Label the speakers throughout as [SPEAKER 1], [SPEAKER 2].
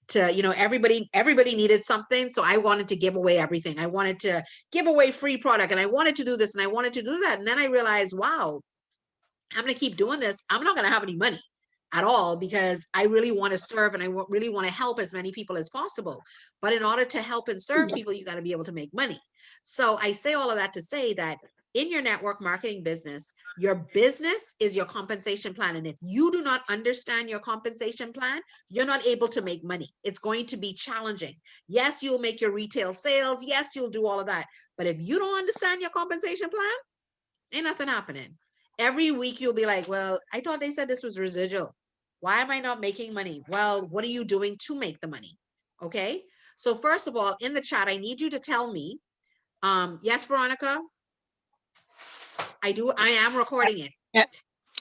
[SPEAKER 1] to, you know, everybody needed something. So I wanted to give away everything. I wanted to give away free product, and I wanted to do this and I wanted to do that. And then I realized, wow, I'm going to keep doing this. I'm not going to have any money at all, because I really want to serve and I really want to help as many people as possible. But in order to help and serve people, you got to be able to make money. So I say all of that to say that in your network marketing business, your business is your compensation plan. And if you do not understand your compensation plan, you're not able to make money. It's going to be challenging. Yes, you'll make your retail sales. Yes, you'll do all of that. But if you don't understand your compensation plan, ain't nothing happening. Every week you'll be like, well, I thought they said this was residual. Why am I not making money? Well, what are you doing to make the money? Okay. So first of all, in the chat, I need you to tell me, yes, Veronica, I am recording it.
[SPEAKER 2] Yeah.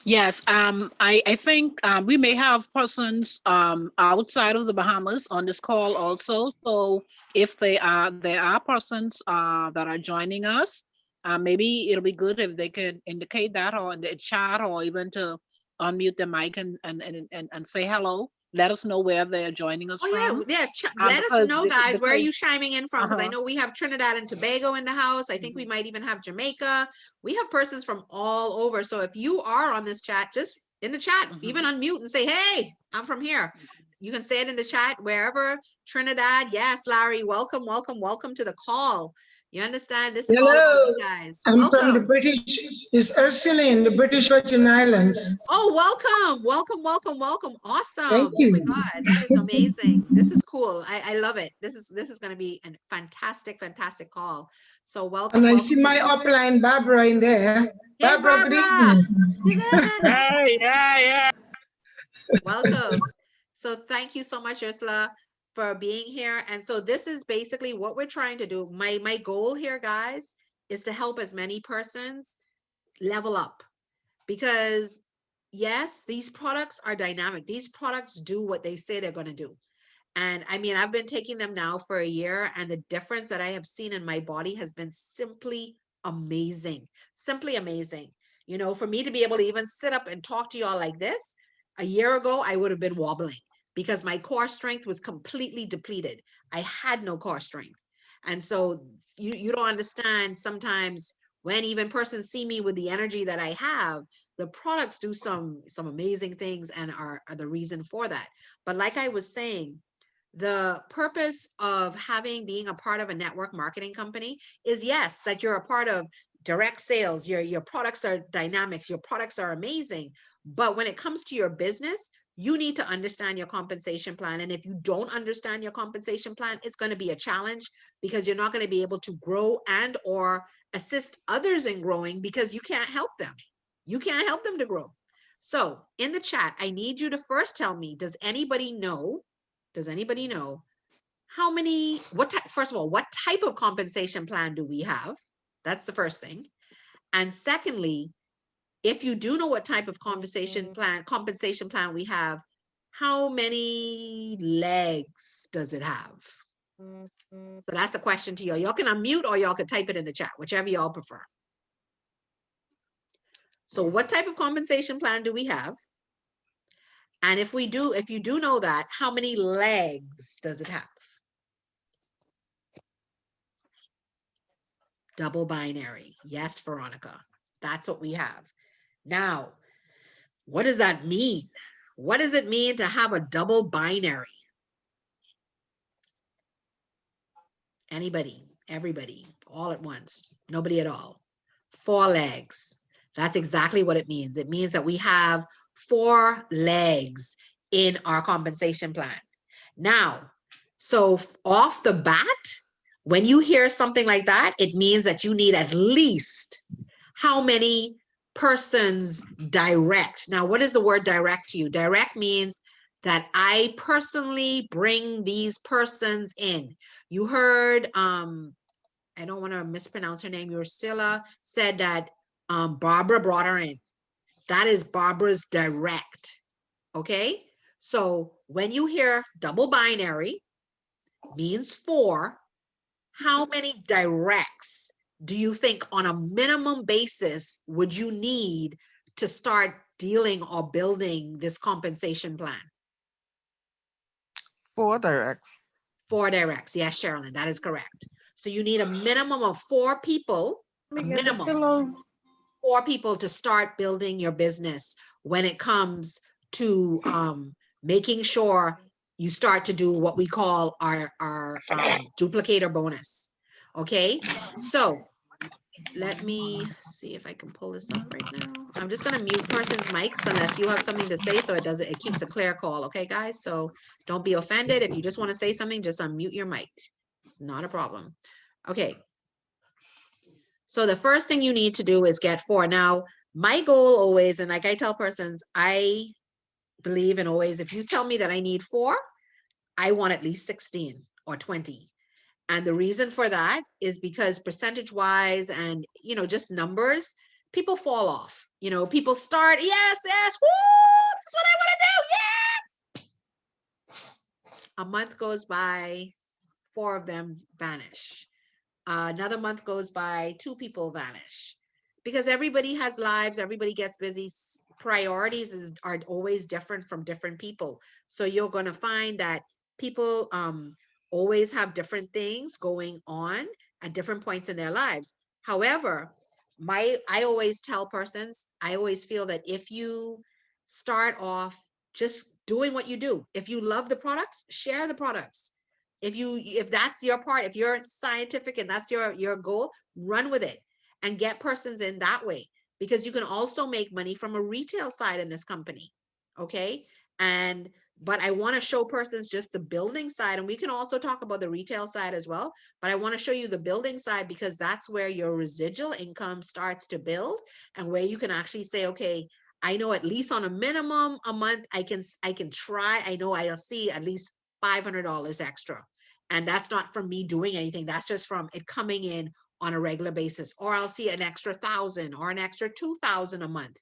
[SPEAKER 2] Yes, I think we may have persons outside of the Bahamas on this call also. So if there are persons that are joining us, maybe it'll be good if they could indicate that, or in the chat, or even to unmute the mic and say hello. Let us know where they're joining us from.
[SPEAKER 1] Yeah. Let us know, guys. Where are you chiming in from? Because I know we have Trinidad and Tobago in the house. I think we might even have Jamaica. We have persons from all over. So if you are on this chat, just in the chat, even unmute and say, hey, I'm from here. You can say it in the chat wherever. Trinidad. Yes, Larry. Welcome to the call. You understand? This is all about you guys.
[SPEAKER 3] I'm from the British, it's Ursula in the British Virgin Islands.
[SPEAKER 1] Oh, welcome. Awesome.
[SPEAKER 3] Thank you.
[SPEAKER 1] Oh my God, that is amazing. This is cool. I love it. This is going to be a fantastic call. So welcome.
[SPEAKER 3] And I see my upline Barbara in there.
[SPEAKER 1] Hey,
[SPEAKER 3] Barbara, good evening.
[SPEAKER 2] Yeah.
[SPEAKER 1] Welcome. So thank you so much, Ursula, for being here. And so this is basically what we're trying to do. My goal here, guys, is to help as many persons level up, because yes, these products are dynamic. These products do what they say they're going to do. And I mean, I've been taking them now for a year, and the difference that I have seen in my body has been simply amazing. You know, for me to be able to even sit up and talk to y'all like this, a year ago, I would have been wobbling because my core strength was completely depleted. I had no core strength. And so you don't understand sometimes when even persons see me with the energy that I have, the products do some amazing things and are the reason for that. But like I was saying, the purpose of being a part of a network marketing company is, yes, that you're a part of direct sales. Your products are dynamics. Your products are amazing. But when it comes to your business, you need to understand your compensation plan. And if you don't understand your compensation plan, it's going to be a challenge, because you're not going to be able to grow and or assist others in growing, because you can't help them. You can't help them to grow. So in the chat, I need you to first tell me, does anybody know how many, first of all, what type of compensation plan do we have? That's the first thing. And secondly, if you do know what type of compensation plan we have, how many legs does it have? So that's a question to y'all. Y'all can unmute or y'all can type it in the chat, whichever y'all prefer. So what type of compensation plan do we have? And if you do know that, how many legs does it have? Double binary. Yes, Veronica. That's what we have. Now, what does that mean? What does it mean to have a double binary? Anybody, everybody, all at once, nobody at all. 4 legs. That's exactly what it means. It means that we have 4 legs in our compensation plan. Now, so off the bat, when you hear something like that, it means that you need at least how many persons direct. Now, what is the word direct to you? Direct means that I personally bring these persons in. You heard, I don't want to mispronounce her name, Ursula said that Barbara brought her in. That is Barbara's direct. Okay? So when you hear double binary, means 4, how many directs do you think on a minimum basis would you need to start dealing or building this compensation plan?
[SPEAKER 4] 4 directs.
[SPEAKER 1] 4 directs. Yes, Sherilyn, that is correct. So you need a minimum of 4 people, a minimum 4 people to start building your business when it comes to making sure you start to do what we call our duplicator bonus. Okay, so let me see if I can pull this up right now. I'm just going to mute person's mics unless you have something to say, so it keeps a clear call. Okay, guys, so don't be offended. If you just want to say something, just unmute your mic. It's not a problem. Okay, so the first thing you need to do is get 4. Now, my goal always, and like I tell persons, I believe in always, if you tell me that I need 4, I want at least 16 or 20. And the reason for that is because percentage wise and, you know, just numbers, people fall off. You know, people start, yes, woo, that's what I want to do. Yeah. A month goes by, 4 of them vanish. Another month goes by, 2 people vanish. Because everybody has lives, everybody gets busy. Priorities are always different from different people. So you're going to find that people always have different things going on at different points in their lives. However, I always tell persons, I always feel that if you start off just doing what you do, if you love the products, share the products. If that's your part, if you're scientific and that's your goal, run with it and get persons in that way, because you can also make money from a retail side in this company. Okay. But I want to show persons just the building side, and we can also talk about the retail side as well. But I want to show you the building side because that's where your residual income starts to build and where you can actually say, okay, I know at least on a minimum a month, I can try. I know I'll see at least $500 extra. And that's not from me doing anything. That's just from it coming in on a regular basis, or I'll see an extra 1,000 or an extra 2,000 a month.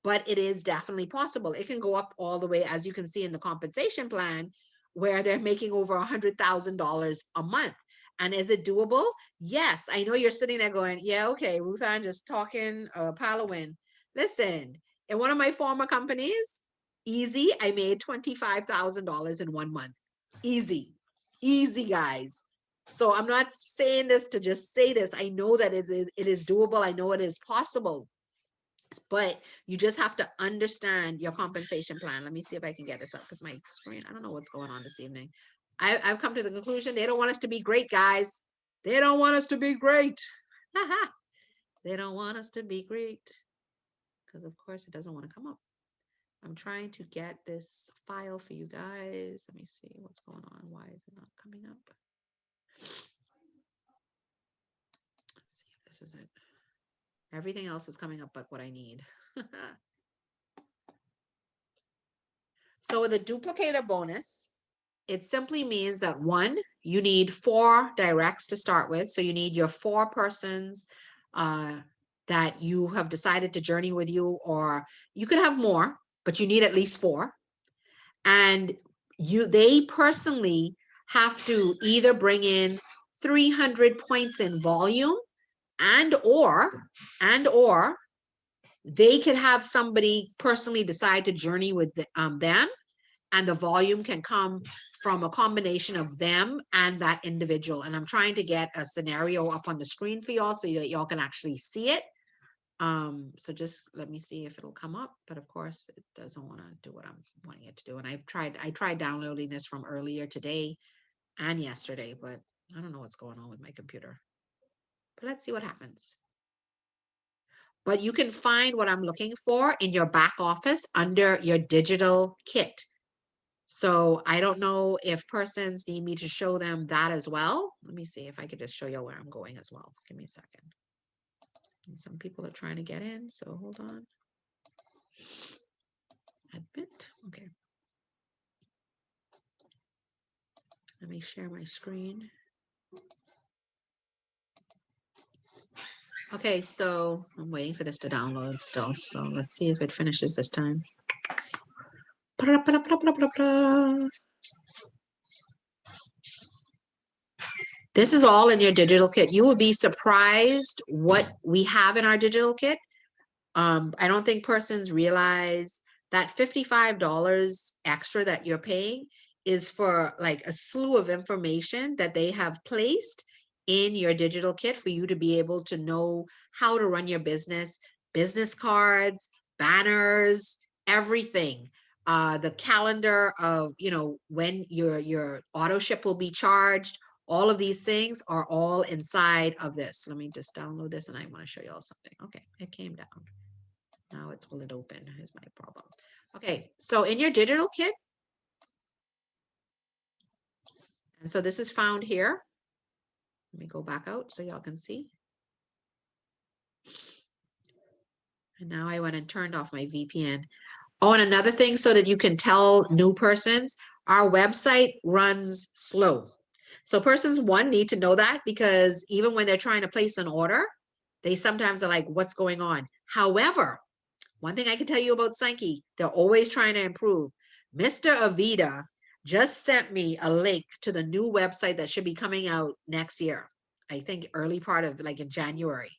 [SPEAKER 1] But it is definitely possible. It can go up all the way, as you can see in the compensation plan, where they're making over $100,000 a month. And is it doable? Yes. I know you're sitting there going, yeah, okay, Ruth Ann just talking Palawin. Listen, in one of my former companies, easy, I made $25,000 in 1 month. Easy, guys. So I'm not saying this to just say this. I know that it is doable. I know it is possible. But you just have to understand your compensation plan. Let me see if I can get this up because my screen, I don't know what's going on this evening. I've come to the conclusion they don't want us to be great, guys. They don't want us to be great. They don't want us to be great. Because of course it doesn't want to come up. I'm trying to get this file for you guys. Let me see what's going on. Why is it not coming up? Let's see if this is it. Everything else is coming up but what I need. So with a duplicator bonus, it simply means that 1, you need 4 directs to start with. So you need your 4 persons that you have decided to journey with you, or you could have more, but you need at least 4. And they personally have to either bring in 300 points in volume and or they could have somebody personally decide to journey with them, and the volume can come from a combination of them and that individual. And I'm trying to get a scenario up on the screen for y'all so that y'all can actually see it. So just let me see if it'll come up, but of course it doesn't want to do what I'm wanting it to do. And I tried downloading this from earlier today and yesterday, but I don't know what's going on with my computer. But let's see what happens. But you can find what I'm looking for in your back office under your digital kit. So I don't know if persons need me to show them that as well. Let me see if I could just show you where I'm going as well. Give me a second. And some people are trying to get in, so hold on. Admit, okay. Let me share my screen. Okay, so I'm waiting for this to download still. So let's see if it finishes this time. This is all in your digital kit. You will be surprised what we have in our digital kit. I don't think persons realize that $55 extra that you're paying is for like a slew of information that they have placed in your digital kit for you to be able to know how to run your business cards, banners, everything. The calendar of, you know, when your auto ship will be charged. All of these things are all inside of this. Let me just download this and I want to show you all something. Okay, it came down. Now will it open? Here's my problem. Okay, so in your digital kit, and so this is found here. Let me go back out so y'all can see. And now I went and turned off my VPN. Oh, and another thing so that you can tell new persons, our website runs slow. So persons, one, need to know that because even when they're trying to place an order, they sometimes are like, what's going on? However, one thing I can tell you about Sanki, they're always trying to improve. Mr. Avida just sent me a link to the new website that should be coming out next year. I think early part of like in January.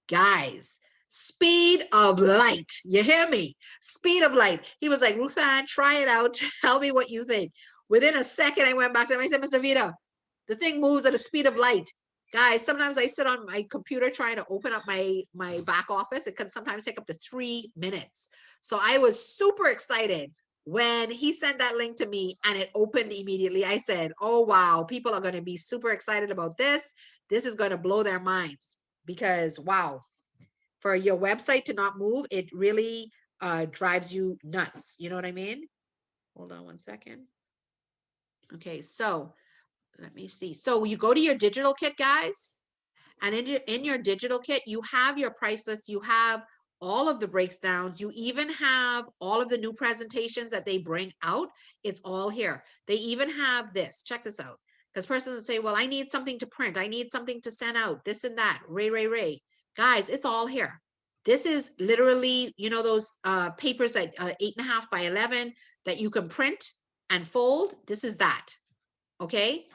[SPEAKER 1] Guys, speed of light. You hear me? Speed of light. He was like, Ruthann, try it out. Tell me what you think. Within a second, I went back to him. I said, Mr. Vida, the thing moves at the speed of light. Guys, sometimes I sit on my computer trying to open up my back office. It can sometimes take up to 3 minutes. So I was super excited when he sent that link to me and it opened immediately. I said, oh, wow, people are going to be super excited about this. This is going to blow their minds because, wow, for your website to not move, it really drives you nuts. You know what I mean? Hold on one second. Okay, so let me see. So you go to your digital kit, guys, and in your digital kit, you have your price list, you have all of the breakdowns, you even have all of the new presentations that they bring out. It's all here. They even have this. Check this out. Because persons say, well, I need something to print. I need something to send out, this and that. Ray. Guys, it's all here. This is literally, you know, those papers at 8.5 by 11 that you can print and fold. This is that. Okay.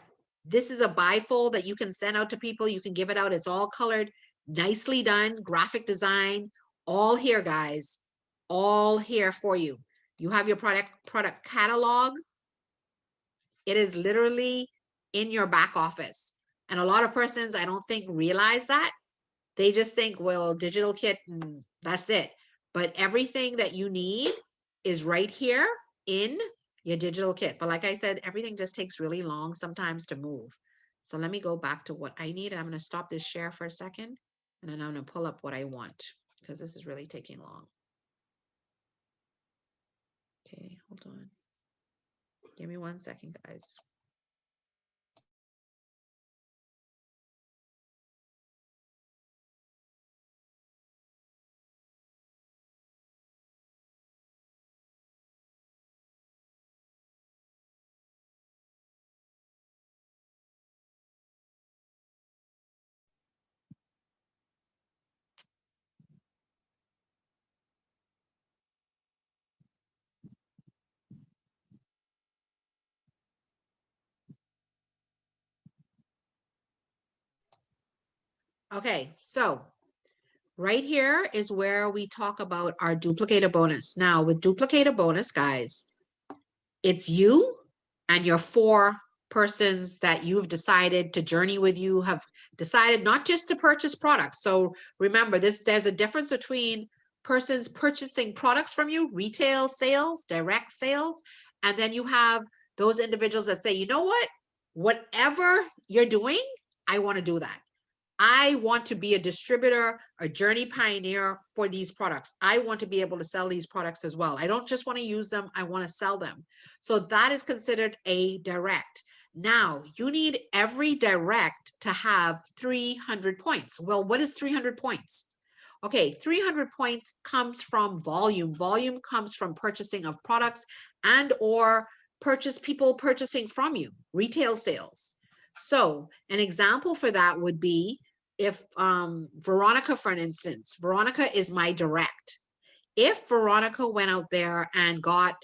[SPEAKER 1] This is a bifold that you can send out to people. You can give it out. It's all colored, nicely done, graphic design, all here, guys, all here for you. You have your product catalog. It is literally in your back office. And a lot of persons, I don't think, realize that. They just think, well, digital kit, that's it. But everything that you need is right here in your digital kit. But like I said, everything just takes really long sometimes to move. So let me go back to what I need. I'm going to stop this share for a second. And then I'm going to pull up what I want because this is really taking long. Okay, hold on. Give me 1 second, guys. Okay, so right here is where we talk about our duplicator bonus. Now with duplicator bonus, guys, it's you and your 4 persons that you've decided to journey with you have decided not just to purchase products. So remember this, there's a difference between persons purchasing products from you, retail sales, direct sales, and then you have those individuals that say, you know what, whatever you're doing, I want to do that. I want to be a distributor, a journey pioneer for these products. I want to be able to sell these products as well. I don't just want to use them, I want to sell them. So that is considered a direct. Now, you need every direct to have 300 points. Well, what is 300 points? Okay, 300 points comes from volume. Volume comes from purchasing of products and or people purchasing from you, retail sales. So an example for that would be if Veronica, for instance, Veronica is my direct. If Veronica went out there and got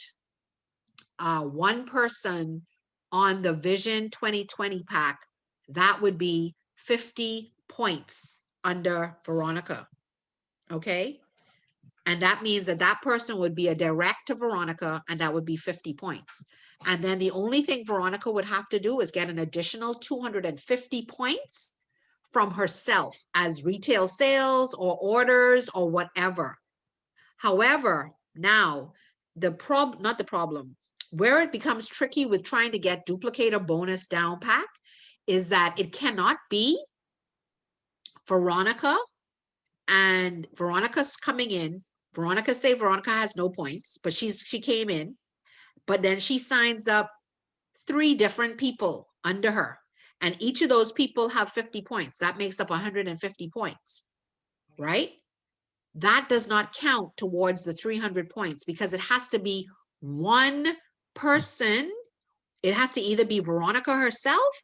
[SPEAKER 1] 1 person on the Vision 2020 pack, that would be 50 points under Veronica. Okay. And that means that that person would be a direct to Veronica, and that would be 50 points. And then the only thing Veronica would have to do is get an additional 250 points from herself as retail sales or orders or whatever. However, now not the problem, where it becomes tricky with trying to get duplicator bonus down pack is that it cannot be Veronica and Veronica's coming in. Veronica has no points, but she came in, but then she signs up 3 different people under her, and each of those people have 50 points. That makes up 150 points, right? That does not count towards the 300 points because it has to be one person. It has to either be Veronica herself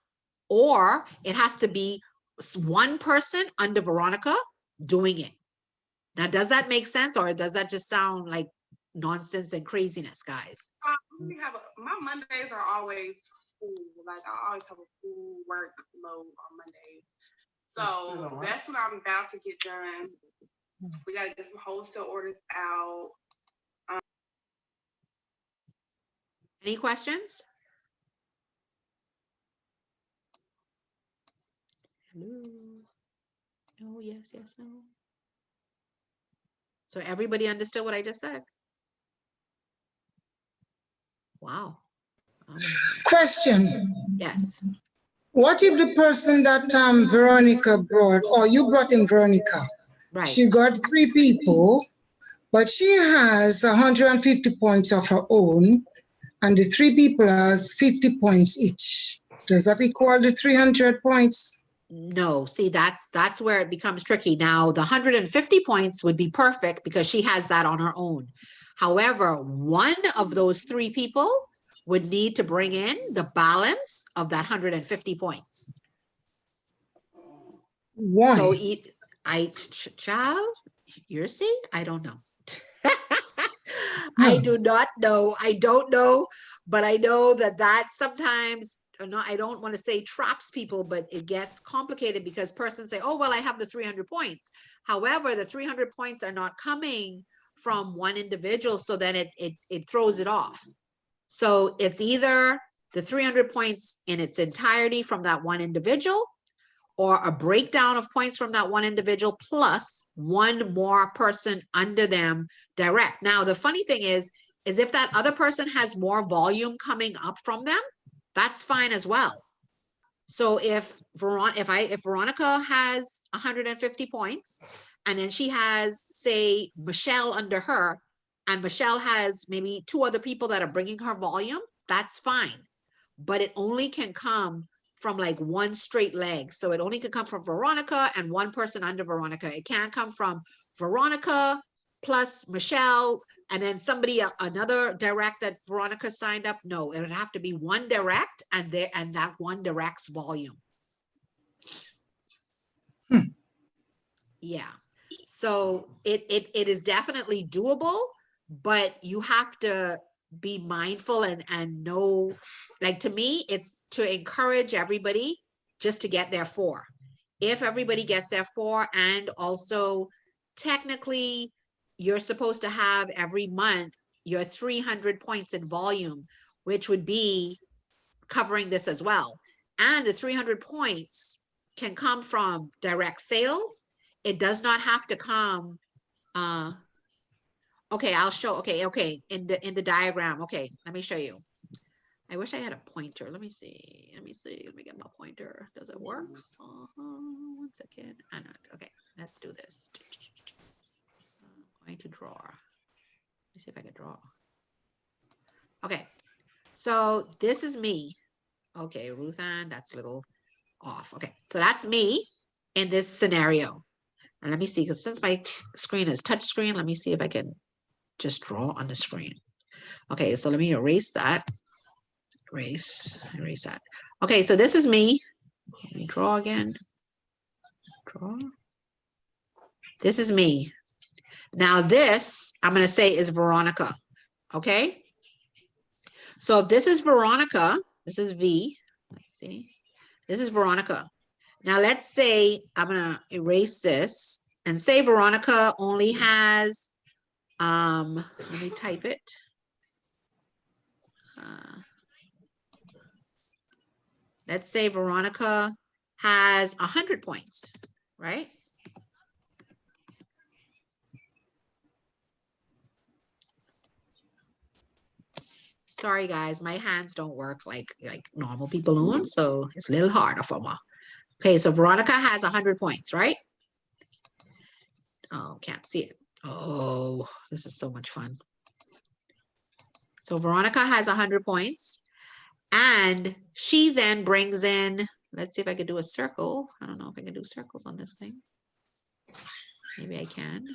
[SPEAKER 1] or it has to be one person under Veronica doing it. Now, does that make sense, or does that just sound like nonsense and craziness, guys?
[SPEAKER 4] My Mondays are always full. Like I always have a full workload on Mondays. So that's what I'm about to get done. We gotta get some wholesale orders out.
[SPEAKER 1] Any questions? Hello. No, yes, no. So everybody understood what I just said? Wow.
[SPEAKER 3] Question.
[SPEAKER 1] Yes.
[SPEAKER 3] What if the person that Veronica brought, or you brought in Veronica,
[SPEAKER 1] Right.
[SPEAKER 3] she got 3 people, but she has 150 points of her own, and the 3 people has 50 points each. Does that equal the 300 points?
[SPEAKER 1] No, see, that's where it becomes tricky. Now, the 150 points would be perfect because she has that on her own. However, one of those 3 people would need to bring in the balance of that 150 points.
[SPEAKER 3] Why?
[SPEAKER 1] So, child, you're see, I don't know. I do not know. I don't know, but I know that sometimes, I don't want to say traps people, but it gets complicated because persons say, oh, well, I have the 300 points. However, the 300 points are not coming from one individual. So then it throws it off. So it's either the 300 points in its entirety from that one individual, or a breakdown of points from that one individual plus one more person under them direct. Now, the funny thing is if that other person has more volume coming up from them, that's fine as well. So if Veronica has 150 points and then she has, say, Michelle under her, and Michelle has maybe 2 other people that are bringing her volume, that's fine. But it only can come from like one straight leg. So it only can come from Veronica and one person under Veronica. It can't come from Veronica plus Michelle and then another direct that Veronica signed up. No, it would have to be one direct and that one direct's volume. Yeah. So it is definitely doable, but you have to be mindful and know, like, to me, it's to encourage everybody just to get their 4. If everybody gets their 4, and also technically you're supposed to have every month your 300 points in volume, which would be covering this as well. And the 300 points can come from direct sales. It does not have to come, okay, I'll show, okay, in the diagram, okay, let me show you. I wish I had a pointer. Let me see, let me get my pointer. Does it work? 1 second. Okay, let's do this. I'm going to draw. Let me see if I can draw. Okay, so this is me. Okay, Ruth Ann, that's a little off. Okay, so that's me in this scenario. And let me see, because since my screen is touch screen, let me see if I can just draw on the screen. Okay, so let me erase that. Erase that. Okay, so this is me. Let me draw again. Draw. This is me. Now this, I'm going to say, is Veronica. Okay? So if this is Veronica, this is V. Let's see. This is Veronica. Now let's say I'm going to erase this and say Veronica only has, let me type it. let's say Veronica has 100 points, right? Sorry guys, my hands don't work like normal people on, so it's a little harder for me. Okay, so Veronica has 100 points, right? Oh, can't see it. Oh, this is so much fun. So Veronica has 100 points, and she then brings in, let's see if I could do a circle. I don't know if I can do circles on this thing. Maybe I can.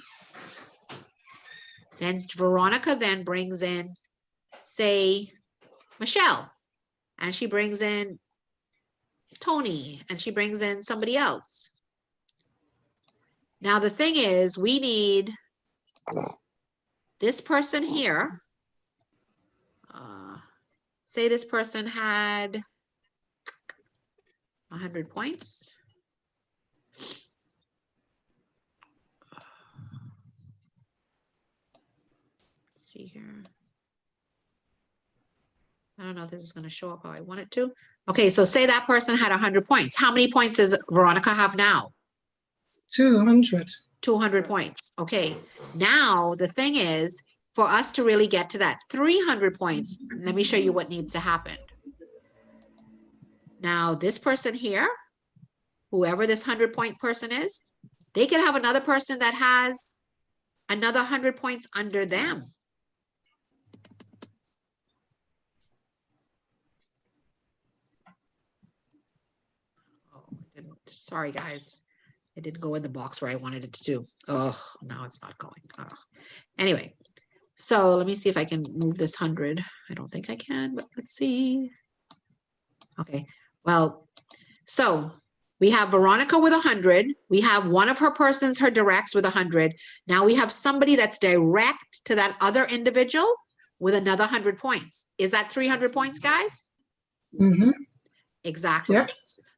[SPEAKER 1] Then Veronica then brings in, say, Michelle, and she brings in Tony, and she brings in somebody else. Now, the thing is, we need this person here. Say this person had 100 points. Let's see here. I don't know if this is going to show up how I want it to. Okay, so say that person had 100 points. How many points does Veronica have now?
[SPEAKER 3] 200.
[SPEAKER 1] 200 points. Okay, now the thing is, for us to really get to that 300 points, let me show you what needs to happen. Now, this person here, whoever this 100-point person is, they could have another person that has another 100 points under them. Oh, sorry, guys. It didn't go in the box where I wanted it to do. Oh, now it's not going. Oh. Anyway, so let me see if I can move this 100. I don't think I can, but let's see. Okay, well, so we have Veronica with 100. We have one of her persons, her directs with 100. Now we have somebody that's direct to that other individual with another 100 points. Is that 300 points, guys?
[SPEAKER 3] Mm-hmm.
[SPEAKER 1] Exactly.
[SPEAKER 3] Yep.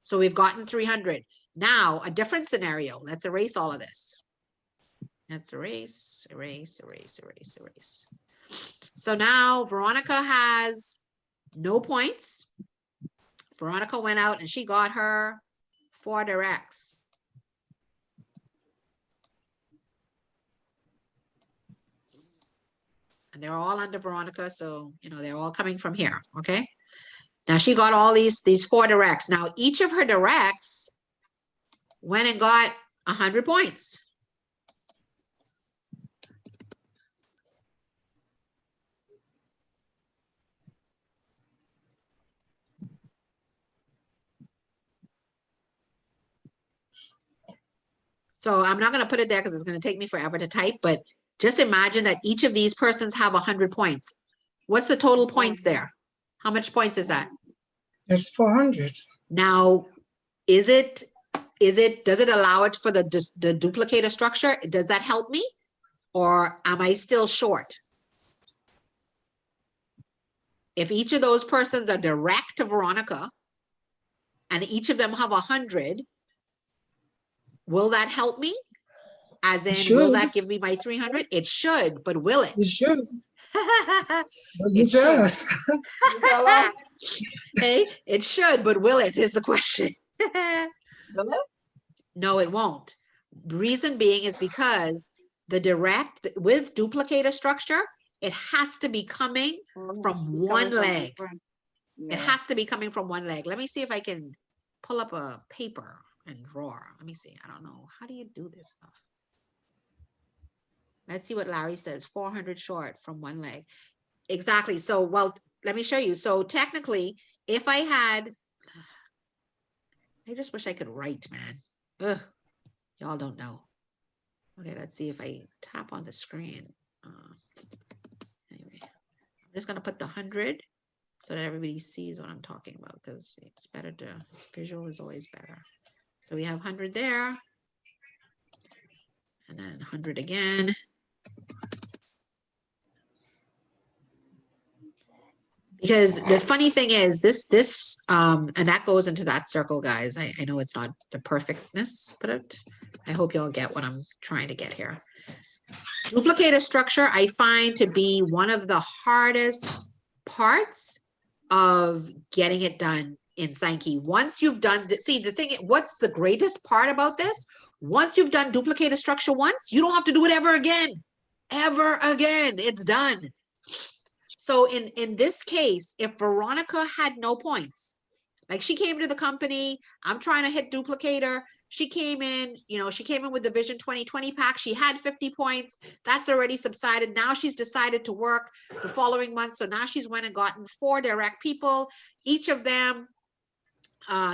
[SPEAKER 1] So we've gotten 300. Now, a different scenario. Let's erase all of this. Let's erase. So now Veronica has no points. Veronica went out and she got her 4 directs. And they're all under Veronica, so, you know, they're all coming from here, okay? Now she got all these 4 directs. Now each of her directs went and got 100 points. So I'm not going to put it there because it's going to take me forever to type, but just imagine that each of these persons have 100 points. What's the total points there? How much points is that?
[SPEAKER 3] That's 400.
[SPEAKER 1] Now, does it allow it for the duplicator structure? Does that help me? Or am I still short? If each of those persons are direct to Veronica and each of them have 100, will that help me? As in, will that give me my 300? It should, but will it?
[SPEAKER 3] It should. But you
[SPEAKER 1] It
[SPEAKER 3] tell
[SPEAKER 1] should.
[SPEAKER 3] us.
[SPEAKER 1] Hey, it should, but will it is the question. No, it won't. Reason being is because the direct with duplicator structure, it has to be coming from one leg. It has to be coming from one leg. Let me see if I can pull up a paper and draw. Let me see. I don't know. How do you do this stuff? Let's see what Larry says. 400 short from one leg. Exactly. So, well, let me show you. So technically, if I had, I just wish I could write, man. Ugh, y'all don't know. Okay, let's see if I tap on the screen. Anyway, I'm just going to put the 100 so that everybody sees what I'm talking about, because it's better to, visual is always better. So we have 100 there. And then 100 again. Because the funny thing is this and that goes into that circle, guys. I know it's not the perfectness, but I hope y'all get what I'm trying to get here. Duplicator structure, I find to be one of the hardest parts of getting it done in Sankey. Once you've done, see the thing, what's the greatest part about this? Once you've done duplicator structure once, you don't have to do it ever again. Ever again, it's done. So in this case, if Veronica had no points, like she came to the company, I'm trying to hit duplicator. She came in, she came in with the Vision 2020 pack. She had 50 points. That's already subsided. Now she's decided to work the following month. So now she's went and gotten 4 direct people. Each of them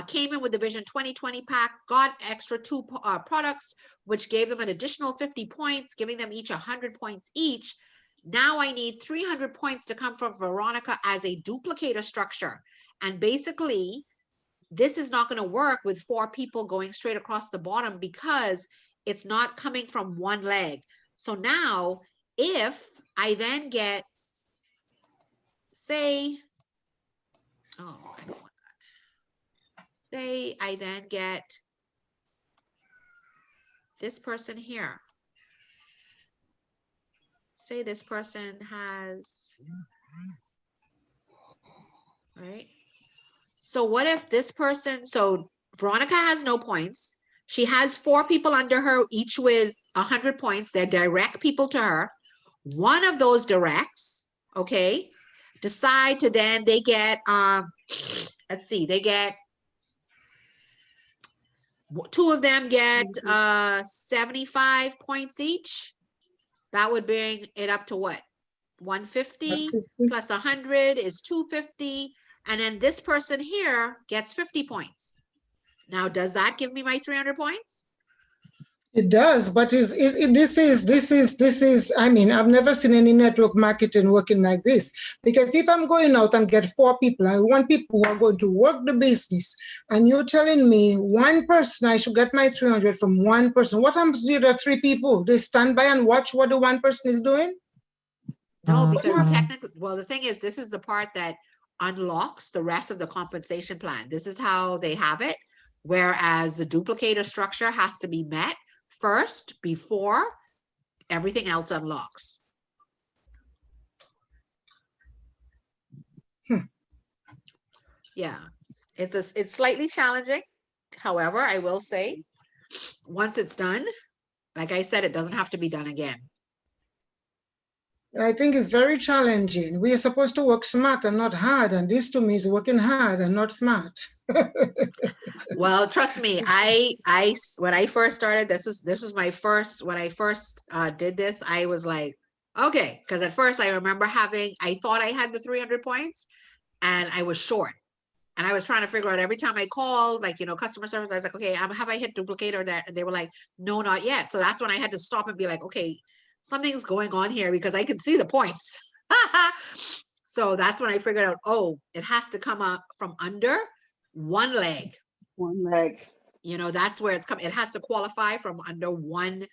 [SPEAKER 1] came in with the Vision 2020 pack, got extra 2 products, which gave them an additional 50 points, giving them each 100 points each. Now I need 300 points to come from Veronica as a duplicator structure. And basically, this is not going to work with 4 people going straight across the bottom because it's not coming from one leg. So now if I then get, say, oh, I don't want that. Say I then get this person here. Say this person has, right? So what if this person, so Veronica has no points. She has 4 people under her, each with 100 points. They're direct people to her. One of those directs, okay, decide to then they get, let's see, they get, 2 of them get 75 points each. That would bring it up to what? 150 plus 100 is 250. And then this person here gets 50 points. Now, does that give me my 300 points?
[SPEAKER 3] It does, but this is, I mean, I've never seen any network marketing working like this. Because if I'm going out and get 4 people, I want people who are going to work the business. And you're telling me one person, I should get my 300 from one person. What happens to the other 3 people? They stand by and watch what the one person is doing?
[SPEAKER 1] No, because technically, well, the thing is, this is the part that unlocks the rest of the compensation plan. This is how they have it. Whereas the duplicator structure has to be met first before everything else unlocks. Yeah, it's slightly challenging. However, I will say, once it's done, like I said, it doesn't have to be done again.
[SPEAKER 3] I think it's very challenging. We are supposed to work smart and not hard. And this to me is working hard and not smart.
[SPEAKER 1] Well, trust me, when I first started, this was my first, when I first did this, I was like, okay, because at first I remember I thought I had the 300 points and I was short. And I was trying to figure out every time I called, like, customer service, I was like, okay, have I hit duplicator that? And they were like, no, not yet. So that's when I had to stop and be like, okay, something's going on here because I can see the points. So that's when I figured out, oh, it has to come up from under one leg.
[SPEAKER 5] One leg.
[SPEAKER 1] That's where it's coming. It has to qualify from under one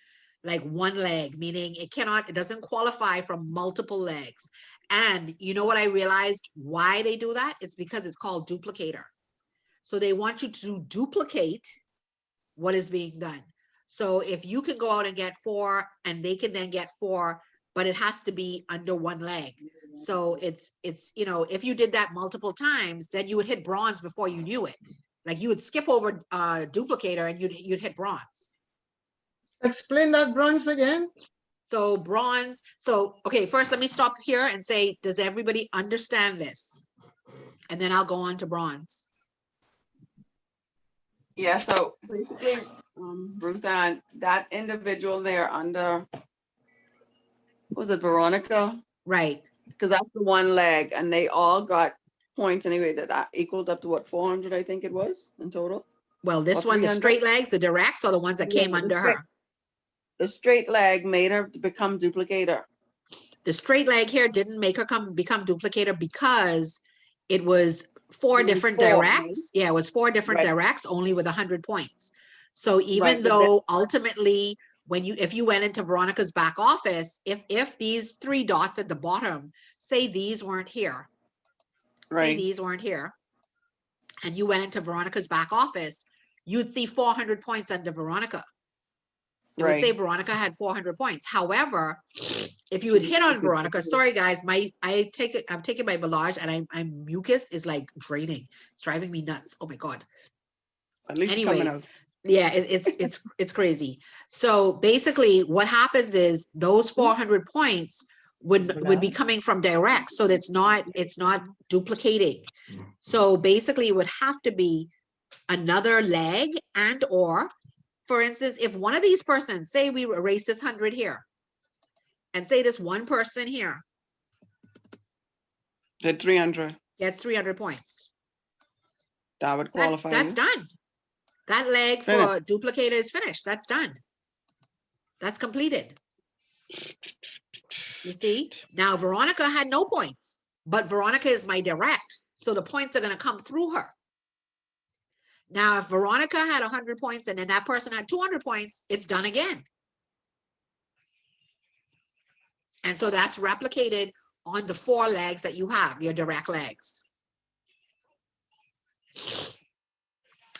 [SPEAKER 1] leg, meaning it doesn't qualify from multiple legs. And you know what I realized why they do that? It's because it's called duplicator. So they want you to duplicate what is being done. So if you can go out and get 4 and they can then get 4, but it has to be under one leg. So it's if you did that multiple times, then you would hit bronze before you knew it. Like you would skip over duplicator and you'd hit bronze.
[SPEAKER 3] Explain that bronze again.
[SPEAKER 1] So bronze. So, okay, first let me stop here and say, does everybody understand this? And then I'll go on to bronze.
[SPEAKER 5] Yeah, so basically, Ruth Ann, that individual there under, was it Veronica?
[SPEAKER 1] Right.
[SPEAKER 5] Because that's the one leg, and they all got points anyway that equaled up to what, 400, I think it was in total?
[SPEAKER 1] Well, this one, the straight legs, the directs, are the ones that came under her.
[SPEAKER 5] The straight leg made her become duplicator.
[SPEAKER 1] The straight leg here didn't make her become duplicator because it was 4 different directs. Yeah, it was 4 different directs, only with 100 points. So even though ultimately, if you went into Veronica's back office, if these 3 dots at the bottom, say these weren't here, say these weren't here, and you went into Veronica's back office, you'd see 400 points under Veronica. It would say Veronica had 400 points. However, if you would hit on Veronica, sorry guys, I'm taking my Velage and I'm mucus is like draining. It's driving me nuts. Oh my God.
[SPEAKER 5] At least
[SPEAKER 1] Anyway,
[SPEAKER 5] coming out.
[SPEAKER 1] yeah, it's crazy. So basically what happens is those 400 points would be coming from direct. So it's not duplicating. So basically it would have to be another leg and or, for instance, if one of these persons, say we erase this 100 here and say this one person here
[SPEAKER 5] The 300.
[SPEAKER 1] gets 300 points.
[SPEAKER 5] That would qualify
[SPEAKER 1] That's
[SPEAKER 5] you.
[SPEAKER 1] done. That leg for duplicator is finished. That's done. That's completed. You see, now Veronica had no points, but Veronica is my direct. So the points are going to come through her. Now, if Veronica had 100 points and then that person had 200 points, it's done again. And so that's replicated on the 4 legs that you have, your direct legs.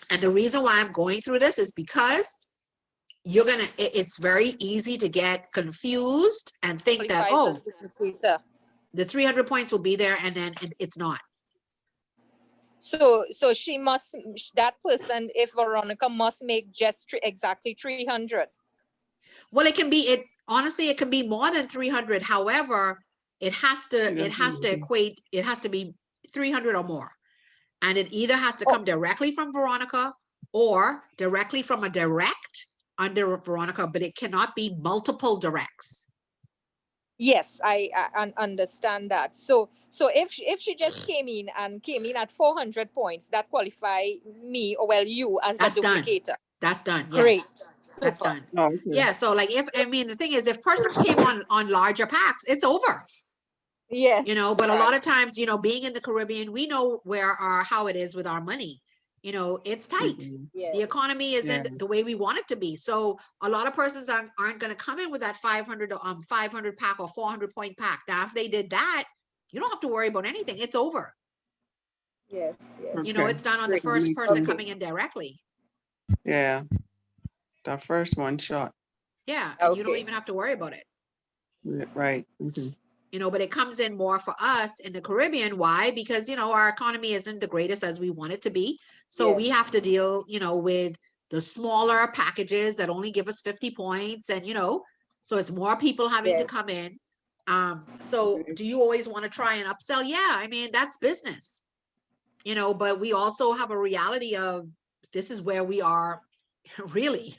[SPEAKER 1] And the reason why I'm going through this is because it's very easy to get confused and think that, oh, the 300 points will be there and then it's not.
[SPEAKER 6] So she must, that person, if Veronica must make just exactly 300.
[SPEAKER 1] Well, honestly, it can be more than 300. However, it has to equate, it has to be 300 or more. And it either has to come directly from Veronica or directly from a direct under Veronica, but it cannot be multiple directs.
[SPEAKER 6] Yes, I understand that. So if she just came in at 400 points, that qualify me, or well, you as a duplicator.
[SPEAKER 1] That's done.
[SPEAKER 6] Great.
[SPEAKER 1] Yes. That's done.
[SPEAKER 5] Oh, okay.
[SPEAKER 1] Yeah. So like the thing is, if persons came on larger packs, it's over.
[SPEAKER 6] Yes.
[SPEAKER 1] But a lot of times, being in the Caribbean, we know how it is with our money. It's tight.
[SPEAKER 6] Yes.
[SPEAKER 1] The economy isn't the way we want it to be. So a lot of persons aren't going to come in with that 500 pack or 400 point pack. Now, if they did that, you don't have to worry about anything. It's over.
[SPEAKER 6] Yes.
[SPEAKER 1] It's done on the first person coming in directly.
[SPEAKER 5] Yeah. The first one shot.
[SPEAKER 1] Yeah. And you don't even have to worry about it.
[SPEAKER 5] Right. Okay.
[SPEAKER 1] But it comes in more for us in the Caribbean. Why? Because, our economy isn't the greatest as we want it to be. So we have to deal, with the smaller packages that only give us 50 points. And, so it's more people having to come in. So do you always want to try and upsell? Yeah. I mean, that's business, but we also have a reality of this is where we are really,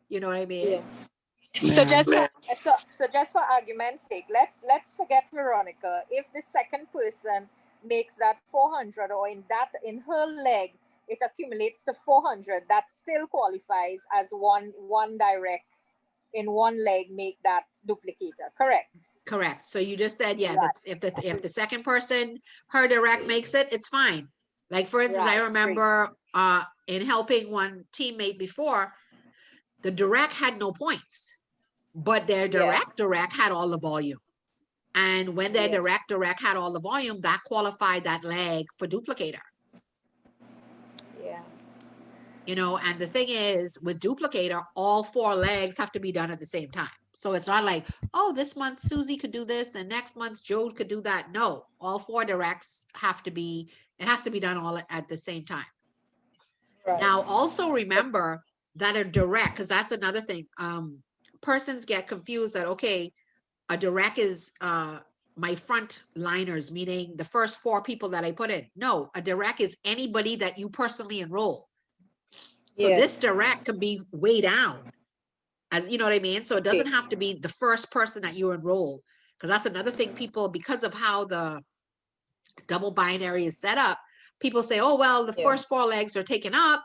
[SPEAKER 1] you know what I mean?
[SPEAKER 6] Yeah. So just for argument's sake, let's forget Veronica. If the second person makes that 400, or in her leg it accumulates to 400, that still qualifies as one direct in one leg make that duplicator. Correct.
[SPEAKER 1] So you just said that's if the second person her direct makes it, it's fine. Like for instance, I remember in helping one teammate before, the direct had no points. But their direct had all the volume. And when their direct had all the volume, that qualified that leg for duplicator.
[SPEAKER 6] Yeah.
[SPEAKER 1] And the thing is with duplicator, all 4 legs have to be done at the same time. So it's not like, oh, this month Susie could do this and next month Joe could do that. No, all 4 directs has to be done all at the same time. Right. Now, also remember that a direct, because that's another thing. Persons get confused that, okay, a direct is my front liners, meaning the first 4 people that I put in. No, a direct is anybody that you personally enroll. So this direct can be way down, as you know what I mean? So it doesn't have to be the first person that you enroll, because that's another thing people, because of how the double binary is set up, people say, oh, well, the first 4 legs are taken up.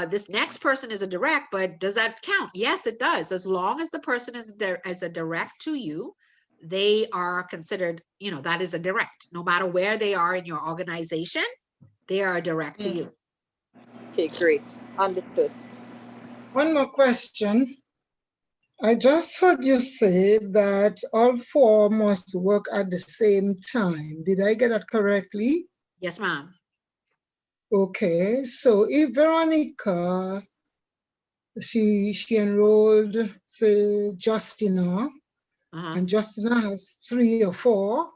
[SPEAKER 1] This next person is a direct, but does that count? Yes, it does. As long as the person is as a direct to you, they are considered, that is a direct. No matter where they are in your organization, they are a direct to you.
[SPEAKER 6] Okay, great. Understood.
[SPEAKER 3] One more question. I just heard you say that all 4 must work at the same time. Did I get that correctly?
[SPEAKER 1] Yes, ma'am.
[SPEAKER 3] Okay, so if Veronica, she enrolled, say, Justina, and Justina has 3 or 4.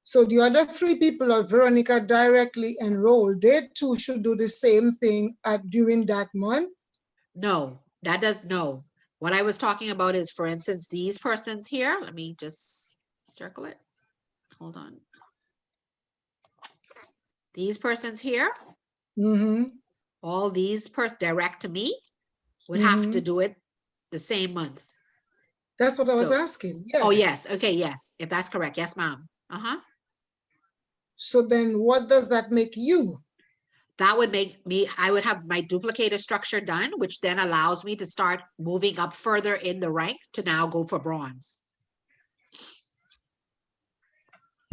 [SPEAKER 3] So the other 3 people that Veronica directly enrolled, they too should do the same thing during that month.
[SPEAKER 1] No, that does no. What I was talking about is, for instance, these persons here. Let me just circle it. Hold on. These persons here, all these direct to me would have to do it the same month.
[SPEAKER 3] That's what I was asking. Yeah.
[SPEAKER 1] Oh, yes. Okay, yes. If that's correct. Yes, ma'am.
[SPEAKER 3] So then what does that make you?
[SPEAKER 1] That would make me, I would have my duplicator structure done, which then allows me to start moving up further in the rank to now go for bronze.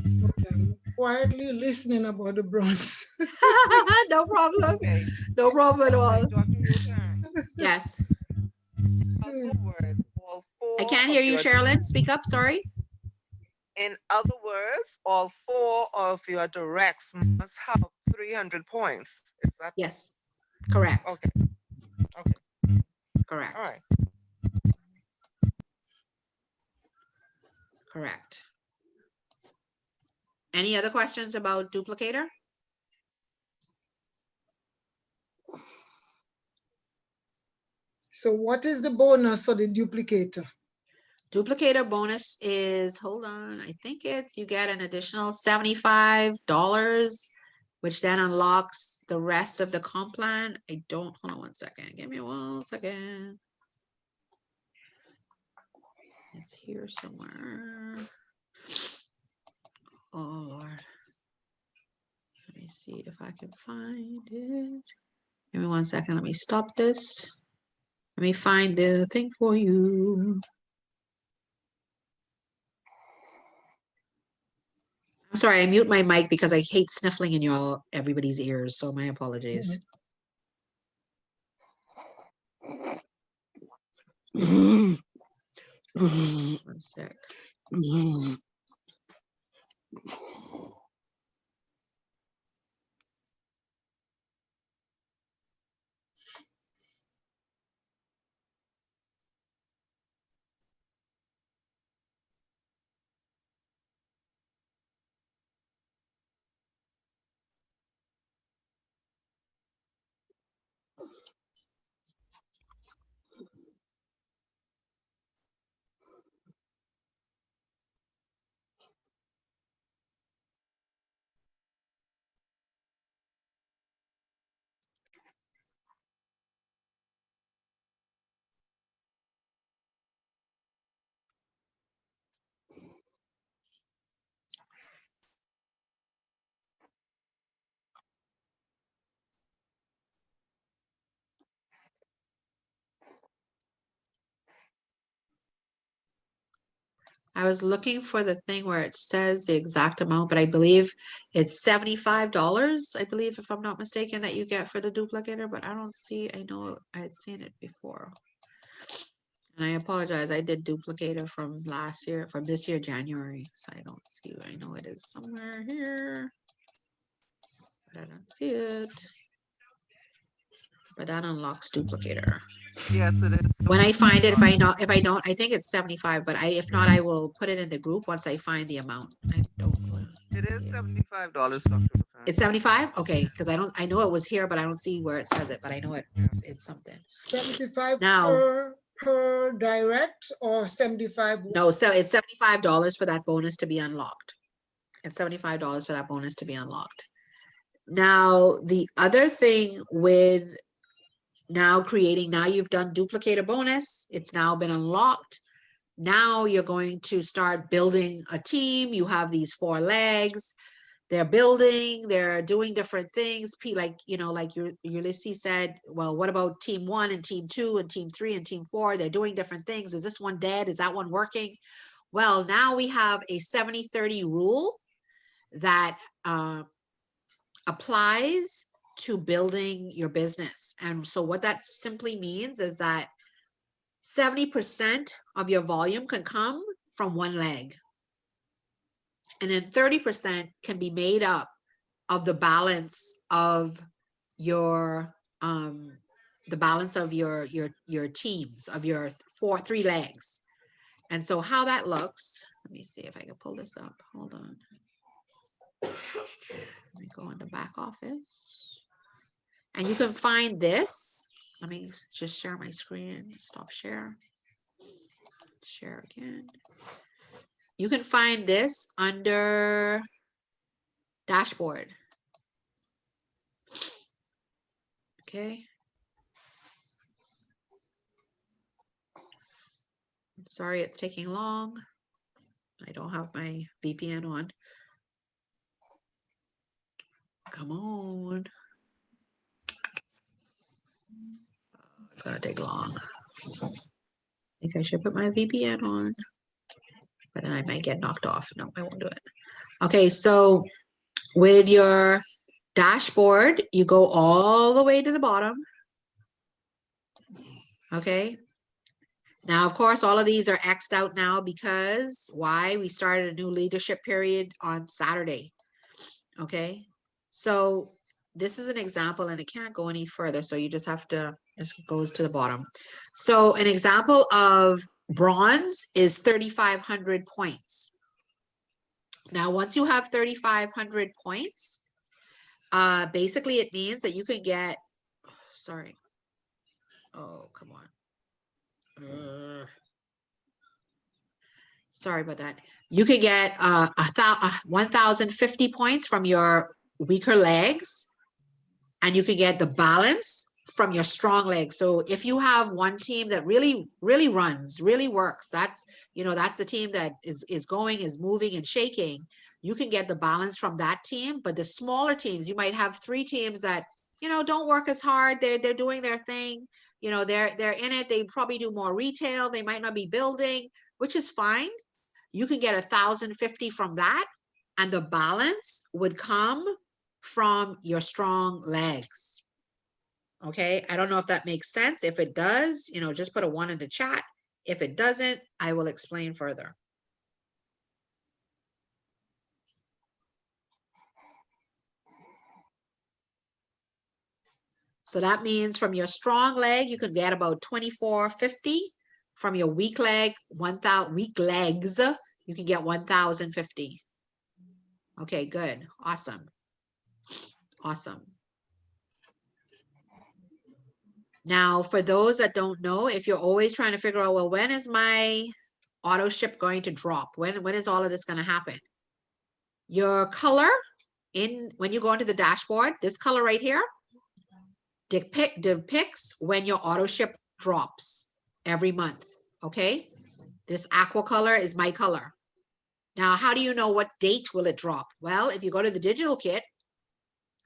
[SPEAKER 3] I'm quietly listening about the bronze.
[SPEAKER 1] No problem.
[SPEAKER 7] Okay.
[SPEAKER 1] No problem at all.
[SPEAKER 7] Dr. Rutan,
[SPEAKER 1] Yes.
[SPEAKER 7] in other words, all
[SPEAKER 1] I
[SPEAKER 7] 4
[SPEAKER 1] can't
[SPEAKER 7] of
[SPEAKER 1] hear you,
[SPEAKER 7] your
[SPEAKER 1] Sherilyn. Speak up. Sorry.
[SPEAKER 7] In other words, all 4 of your directs must have 300 points. Is that
[SPEAKER 1] Yes. Correct.
[SPEAKER 7] okay? Okay.
[SPEAKER 1] Correct.
[SPEAKER 7] All right.
[SPEAKER 1] Correct. Any other questions about duplicator?
[SPEAKER 3] So what is the bonus for the duplicator?
[SPEAKER 1] Duplicator bonus is, hold on, I think it's, you get an additional $75, which then unlocks the rest of the comp plan. I don't, hold on one second. Give me 1 second. It's here somewhere. Oh, Lord. Let me see if I can find it. Give me 1 second. Let me stop this. Let me find the thing for you. I'm sorry, I mute my mic because I hate sniffling in everybody's ears, so my apologies. 1 sec. I was looking for the thing where it says the exact amount, but I believe it's $75, I believe, if I'm not mistaken, that you get for the duplicator, but I don't see, I know I had seen it before. And I apologize, I did duplicator from last year, from this year, January, so I don't see it. I know it is somewhere here, but I don't see it. But that unlocks duplicator.
[SPEAKER 7] Yes, it is.
[SPEAKER 1] When I find it, if I don't, I think it's 75, but if not, I will put it in the group once I find the amount. I don't.
[SPEAKER 7] It is $75, Dr. Rutan.
[SPEAKER 1] It's 75? Okay, because I know it was here, but I don't see where it says it, but I know it's something.
[SPEAKER 3] 75
[SPEAKER 1] Now,
[SPEAKER 3] per direct or 75?
[SPEAKER 1] no, so it's $75 for that bonus to be unlocked. It's $75 for that bonus to be unlocked. Now, the other thing with now you've done duplicator bonus, it's now been unlocked. Now you're going to start building a team. You have these 4 legs. They're building, they're doing different things. Like, like Ulysses said, well, what about team 1 and team 2 and team 3 and team 4? They're doing different things. Is this one dead? Is that one working? Well, now we have a 70-30 rule that applies to building your business. And so what that simply means is that 70% of your volume can come from one leg. And then 30% can be made up of the balance of your teams, of your 3 legs. And so how that looks, let me see if I can pull this up. Hold on. Let me go into back office. And you can find this. Let me just share my screen. Stop share. Share again. You can find this under dashboard. Okay. Sorry, it's taking long. I don't have my VPN on. Come on. It's gonna take long. I think I should put my VPN on, but then I might get knocked off. No, I won't do it. Okay, so with your dashboard, you go all the way to the bottom. Okay. Now, of course, all of these are X'd out now because why? We started a new leadership period on Saturday. Okay. So this is an example and it can't go any further. So you just have to, this goes to the bottom. So an example of bronze is 3,500 points. Now, once you have 3,500 points, basically it means that you can get, sorry. Oh, come on. Sorry about that. You could get 1,050 points from your weaker legs, and you could get the balance from your strong legs. So if you have one team that really runs, really works, that's, you know, that's the team that is going, is moving and shaking, you can get the balance from that team. But the smaller teams, you might have 3 teams that, you know, don't work as hard. They're doing their thing. You know, they're in it. They probably do more retail. They might not be building, which is fine. You can get 1,050 from that, and the balance would come from your strong legs. Okay, I don't know if that makes sense. If it does, you know, just put a 1 in the chat. If it doesn't, I will explain further. So that means from your strong leg, you could get about 2,450. From your weak leg, weak legs, you can get 1,050. Okay, good. Awesome. Awesome. Now, for those that don't know, if you're always trying to figure out, well, when is my auto ship going to drop? When is all of this going to happen? Your color when you go into the dashboard, this color right here depicts when your auto ship drops every month. Okay. This aqua color is my color. Now, how do you know what date will it drop? Well, if you go to the digital kit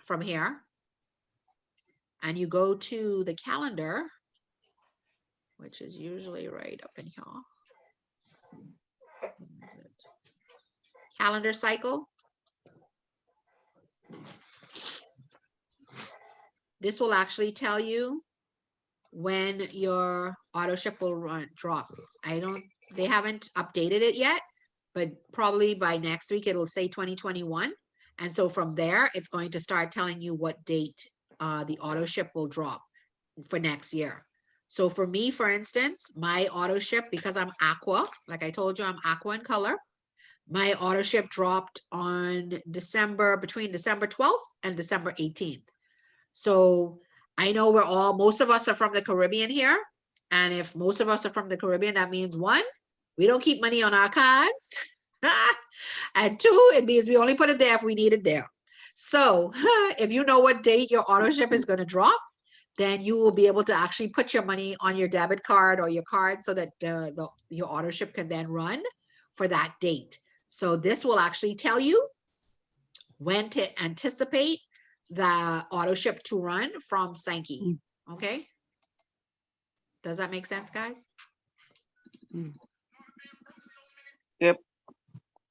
[SPEAKER 1] from here and you go to the calendar, which is usually right up in here. Calendar cycle. This will actually tell you when your auto ship will drop. They haven't updated it yet, but probably by next week it'll say 2021. And so from there, it's going to start telling you what date the auto ship will drop for next year. So for me, for instance, my auto ship, because I'm aqua, like I told you, I'm aqua in color. My auto ship dropped on between December 12th and December 18th. So I know most of us are from the Caribbean here. And if most of us are from the Caribbean, that means 1, we don't keep money on our cards. And 2, it means we only put it there if we need it there. So if you know what date your auto ship is going to drop, then you will be able to actually put your money on your debit card or your card so that your auto ship can then run for that date. So this will actually tell you when to anticipate the auto ship to run from Sanki. Okay. Does that make sense, guys?
[SPEAKER 5] Yep.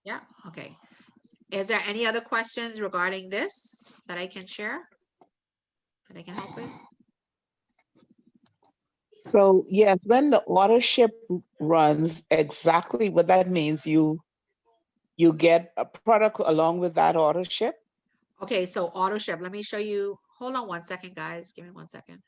[SPEAKER 1] Yeah. Okay. Is there any other questions regarding this that I can share? That I can help with?
[SPEAKER 8] So yes, when the auto ship runs, exactly what that means, you get a product along with that auto ship?
[SPEAKER 1] Okay, so auto ship, let me show you. Hold on 1 second, guys. Give me 1 second.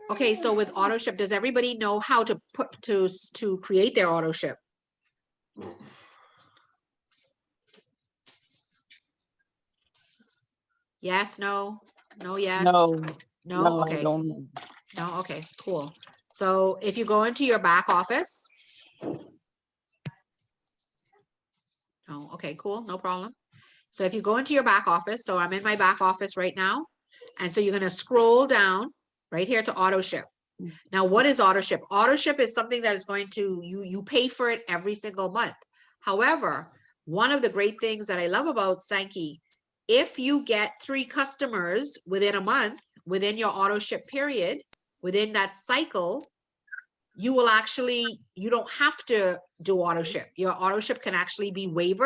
[SPEAKER 1] Okay, so with auto ship, does everybody know how to put to create their auto ship? Yes, no, no, yes.
[SPEAKER 8] No,
[SPEAKER 1] No,
[SPEAKER 8] no, I
[SPEAKER 1] okay.
[SPEAKER 8] don't know.
[SPEAKER 1] No, okay, cool. So if you go into your back office. Oh, okay, cool, no problem. So if you go into your back office, so I'm in my back office right now. And so you're gonna scroll down right here to auto ship. Now, what is auto ship? Auto ship is something that is going to, you pay for it every single month. However, one of the great things that I love about Sanki, if you get 3 customers within a month, within your auto ship period, within that cycle, you will actually, you don't have to do auto ship. Your auto ship can actually be waived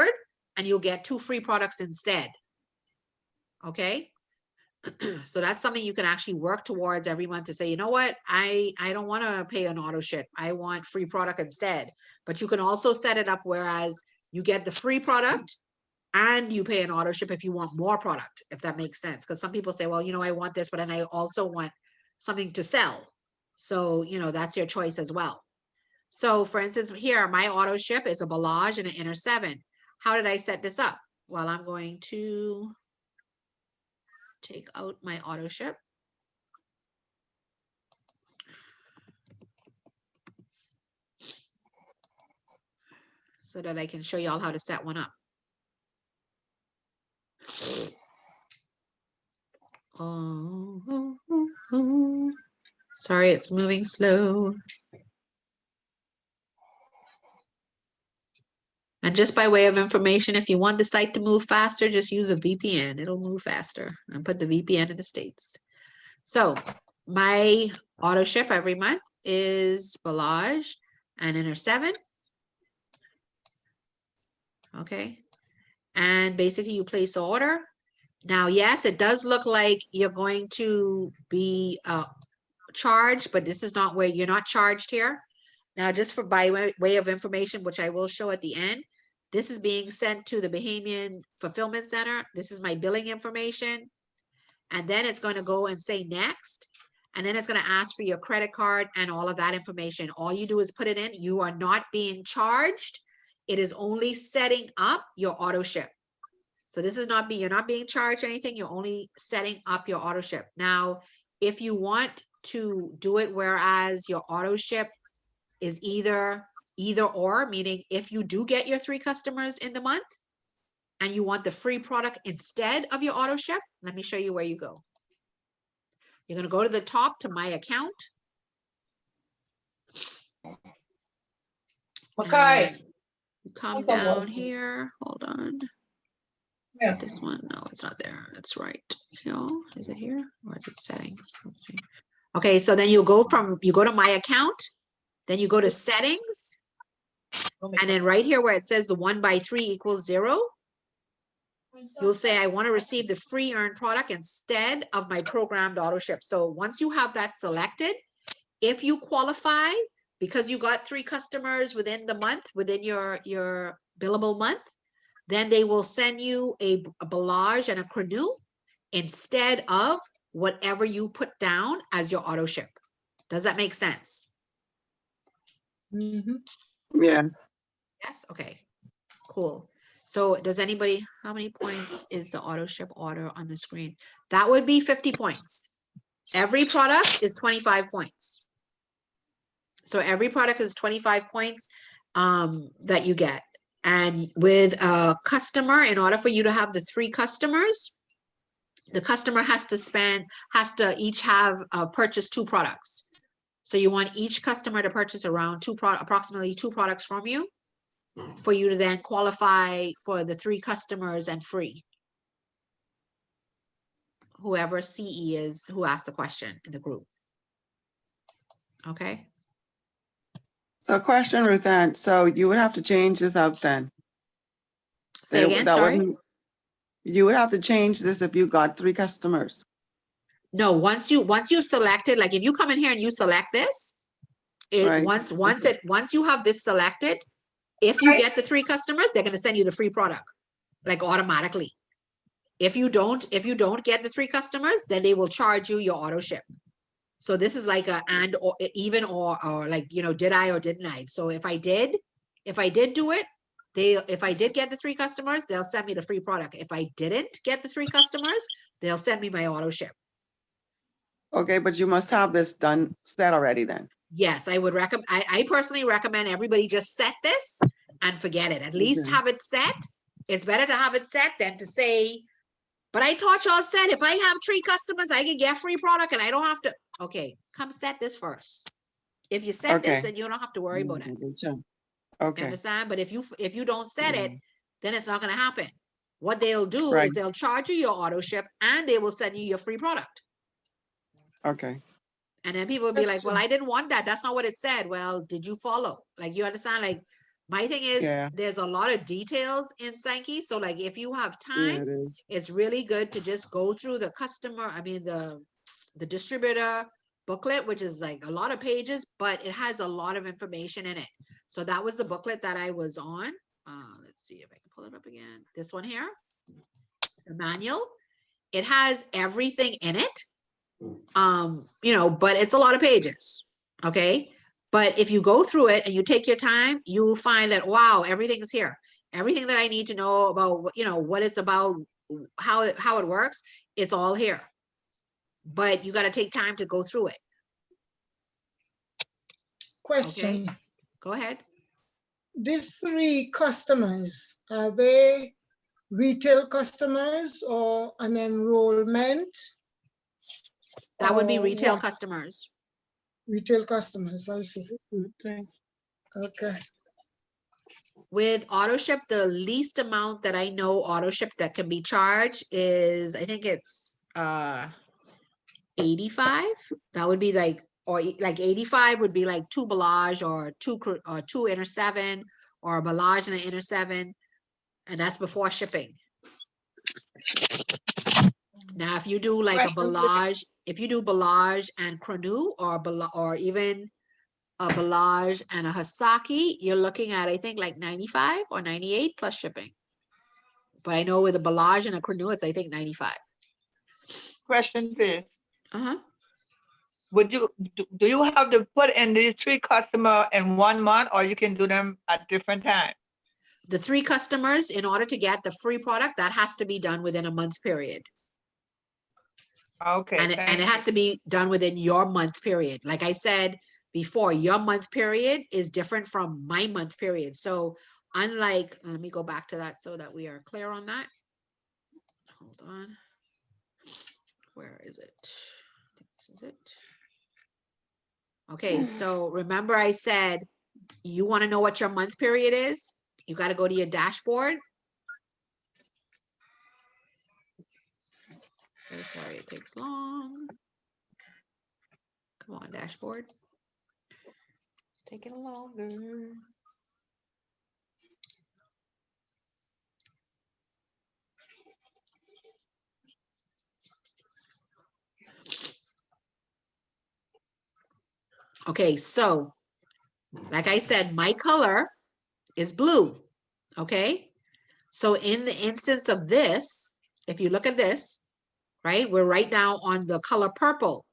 [SPEAKER 1] and you'll get 2 free products instead. Okay. So that's something you can actually work towards every month to say, you know what, I don't want to pay an auto ship. I want free product instead. But you can also set it up whereas you get the free product and you pay an auto ship if you want more product, if that makes sense. Because some people say, well, you know, I want this, but then I also want something to sell. So, you know, that's your choice as well. So for instance, here, my auto ship is a Balaj and an Inner 7. How did I set this up? Well, I'm going to take out my auto ship. So that I can show y'all how to set one up. Oh, sorry, it's moving slow. And just by way of information, if you want the site to move faster, just use a VPN. It'll move faster. And put the VPN in the States. So my auto ship every month is Balaj and Inner 7. Okay. And basically you place the order. Now, yes, it does look like you're going to be charged, but this is not where you're not charged here. Now, just for by way of information, which I will show at the end, this is being sent to the Bahamian Fulfillment Center. This is my billing information. And then it's going to go and say next. And then it's going to ask for your credit card and all of that information. All you do is put it in. You are not being charged. It is only setting up your auto ship. So this is not being, you're not being charged anything. You're only setting up your auto ship. Now, if you want to do it, whereas your auto ship is either or, meaning if you do get your 3 customers in the month and you want the free product instead of your auto ship, let me show you where you go. You're going to go to the top to my account.
[SPEAKER 9] Okay.
[SPEAKER 1] You come down here. Hold on.
[SPEAKER 9] Yeah.
[SPEAKER 1] This one, no, it's not there. It's right here. Is it here or is it settings? Let's see. Okay, so then you go to my account, then you go to settings, and then right here where it says the 1 by 3 equals 0, you'll say I want to receive the free earned product instead of my programmed auto ship. So once you have that selected, if you qualify because you got 3 customers within the month, within your billable month, then they will send you a Balaj and a Crenu instead of whatever you put down as your auto ship. Does that make sense?
[SPEAKER 3] Mm-hmm.
[SPEAKER 5] Yeah.
[SPEAKER 1] Yes. Okay, cool. So does anybody, how many points is the auto ship order on the screen? That would be 50 points. Every product is 25 points. So every product is 25 points that you get. And with a customer, in order for you to have the 3 customers, the customer has to each have purchase 2 products. So you want each customer to purchase around approximately 2 products from you for you to then qualify for the 3 customers and free. Whoever CE is who asked the question in the group. Okay.
[SPEAKER 5] So question, Ruth Ann. So you would have to change this up then.
[SPEAKER 1] Say again, sorry?
[SPEAKER 5] You would have to change this if you got 3 customers.
[SPEAKER 1] No, once you've selected, like if you come in here and you select this,
[SPEAKER 5] Right.
[SPEAKER 1] once you have this selected, if you get the 3 customers, they're going to send you the free product, like automatically. If you don't get the 3 customers, then they will charge you your auto ship. So this is like a and or even or like, you know, did I or didn't I? So if I did do it, if I did get the 3 customers, they'll send me the free product. If I didn't get the 3 customers, they'll send me my auto ship.
[SPEAKER 5] Okay, but you must have this done, set already then.
[SPEAKER 1] Yes, I would recommend, I personally recommend everybody just set this and forget it. At least
[SPEAKER 5] Okay.
[SPEAKER 1] have it set. It's better to have it set than to say, but I thought y'all said if I have 3 customers, I can get free product and I don't have to. Okay, come set this first. If you set this,
[SPEAKER 5] Okay.
[SPEAKER 1] then you don't have to worry about it. You
[SPEAKER 5] Okay,
[SPEAKER 1] understand? But if you don't set it,
[SPEAKER 5] Mm.
[SPEAKER 1] then it's not gonna happen. What they'll do
[SPEAKER 5] Right.
[SPEAKER 1] is they'll charge you your auto ship and they will send you your free product.
[SPEAKER 5] okay.
[SPEAKER 1] And then people will be like, well,
[SPEAKER 3] Question.
[SPEAKER 1] I didn't want that. That's not what it said. Well, did you follow? Like, you understand? Like, my thing is,
[SPEAKER 5] Yeah.
[SPEAKER 1] there's a lot of details in Sanki. So like, if you have
[SPEAKER 5] Yeah,
[SPEAKER 1] time,
[SPEAKER 5] it is.
[SPEAKER 1] it's really good to just go through the the distributor booklet, which is like a lot of pages, but it has a lot of information in it. So that was the booklet that I was on. Let's see if I can pull it up again. This one here, the manual. It has everything in it. You know, but it's a lot of pages. Okay. But if you go through it and you take your time, you will find that, wow, everything's here. Everything that I need to know about, you know, what it's about, how it works, it's all here. But you got to take time to go through it.
[SPEAKER 3] Question.
[SPEAKER 1] Okay. Go ahead.
[SPEAKER 3] These 3 customers, are they retail customers or an enrollment?
[SPEAKER 1] That would be
[SPEAKER 3] or
[SPEAKER 1] retail
[SPEAKER 3] what?
[SPEAKER 1] customers.
[SPEAKER 3] Retail customers, I see.
[SPEAKER 8] Okay.
[SPEAKER 3] Okay.
[SPEAKER 1] With auto ship, the least amount that I know auto ship that can be charged is, I think it's 85. That would be like, or like 85 would be like 2 Ballage or 2 Inner 7 or a Ballage and an Inner 7. And that's before shipping. Now, if you do like a Ballage, if you do Ballage and Cranu or even a Ballage and a Hasaki, you're looking at, I think, like 95 or 98 plus shipping. But I know with a Ballage and a Cranu, it's, I think, 95.
[SPEAKER 9] Question is,
[SPEAKER 1] Uh-huh.
[SPEAKER 9] would you, do you have to put in these 3 customers in 1 month, or you can do them at different times?
[SPEAKER 1] The 3 customers, in order to get the free product, that has to be done within a month period.
[SPEAKER 9] Okay,
[SPEAKER 1] And it has to be done within your month period. Like I said before, your month period is different from my month period. So unlike, let me go back to that so that we are clear on that. Hold on. Where is it? This is it. Okay, so remember I said, you want to know what your month period is? You got to go to your dashboard. Oh, sorry, it takes long. Come on, dashboard. It's taking longer. Okay, so like I said, my color is blue. Okay, so in the instance of this, if you look at this, right, we're right now on the color purple.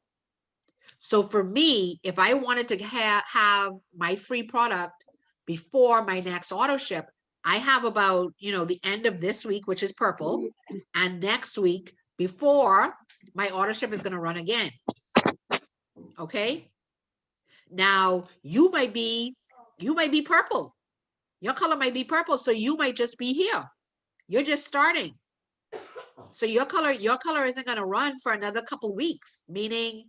[SPEAKER 1] So for me, if I wanted to have my free product before my next auto ship, I have about, you know, the end of this week, which is purple, and next week before my auto ship is going to run again. Okay. Now you might be purple. Your color might be purple. So you might just be here. You're just starting. So your color isn't going to run for another couple weeks, meaning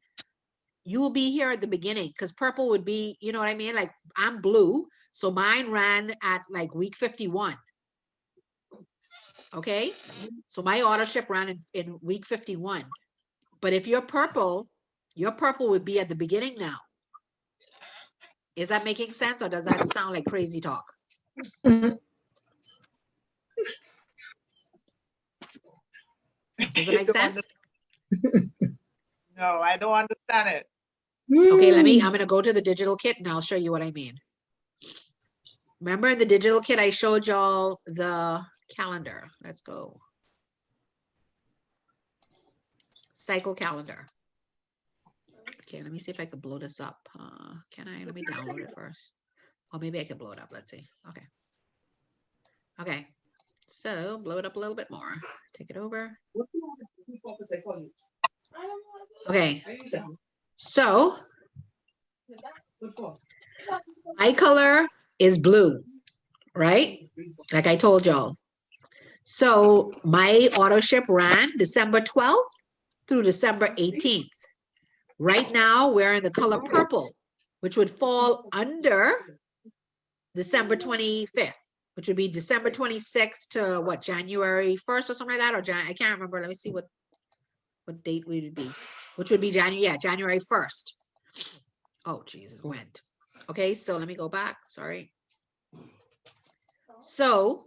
[SPEAKER 1] you will be here at the beginning, because purple would be, you know what I mean? Like I'm blue. So mine ran at like week 51. Okay. So my auto ship ran in week 51. But if you're purple, your purple would be at the beginning now. Is that making sense, or does that sound like crazy talk? Does it make sense?
[SPEAKER 9] No, I don't understand it.
[SPEAKER 1] Okay, I'm going to go to the digital kit and I'll show you what I mean. Remember in the digital kit, I showed y'all the calendar. Let's go. cycle calendar. Okay, let me see if I can blow this up. Can I? Let me download it first. Or maybe I can blow it up. Let's see. Okay. Okay. So blow it up a little bit more. Take it over. Okay. So my color is blue, right? Like I told y'all. So my auto ship ran December 12th through December 18th. Right now we're in the color purple, which would fall under December 25th, which would be December 26th to what, January 1st or something like that, or I can't remember. Let me see what date would it be, which would be January 1st. Oh, Jesus, went. Okay, so let me go back. Sorry. So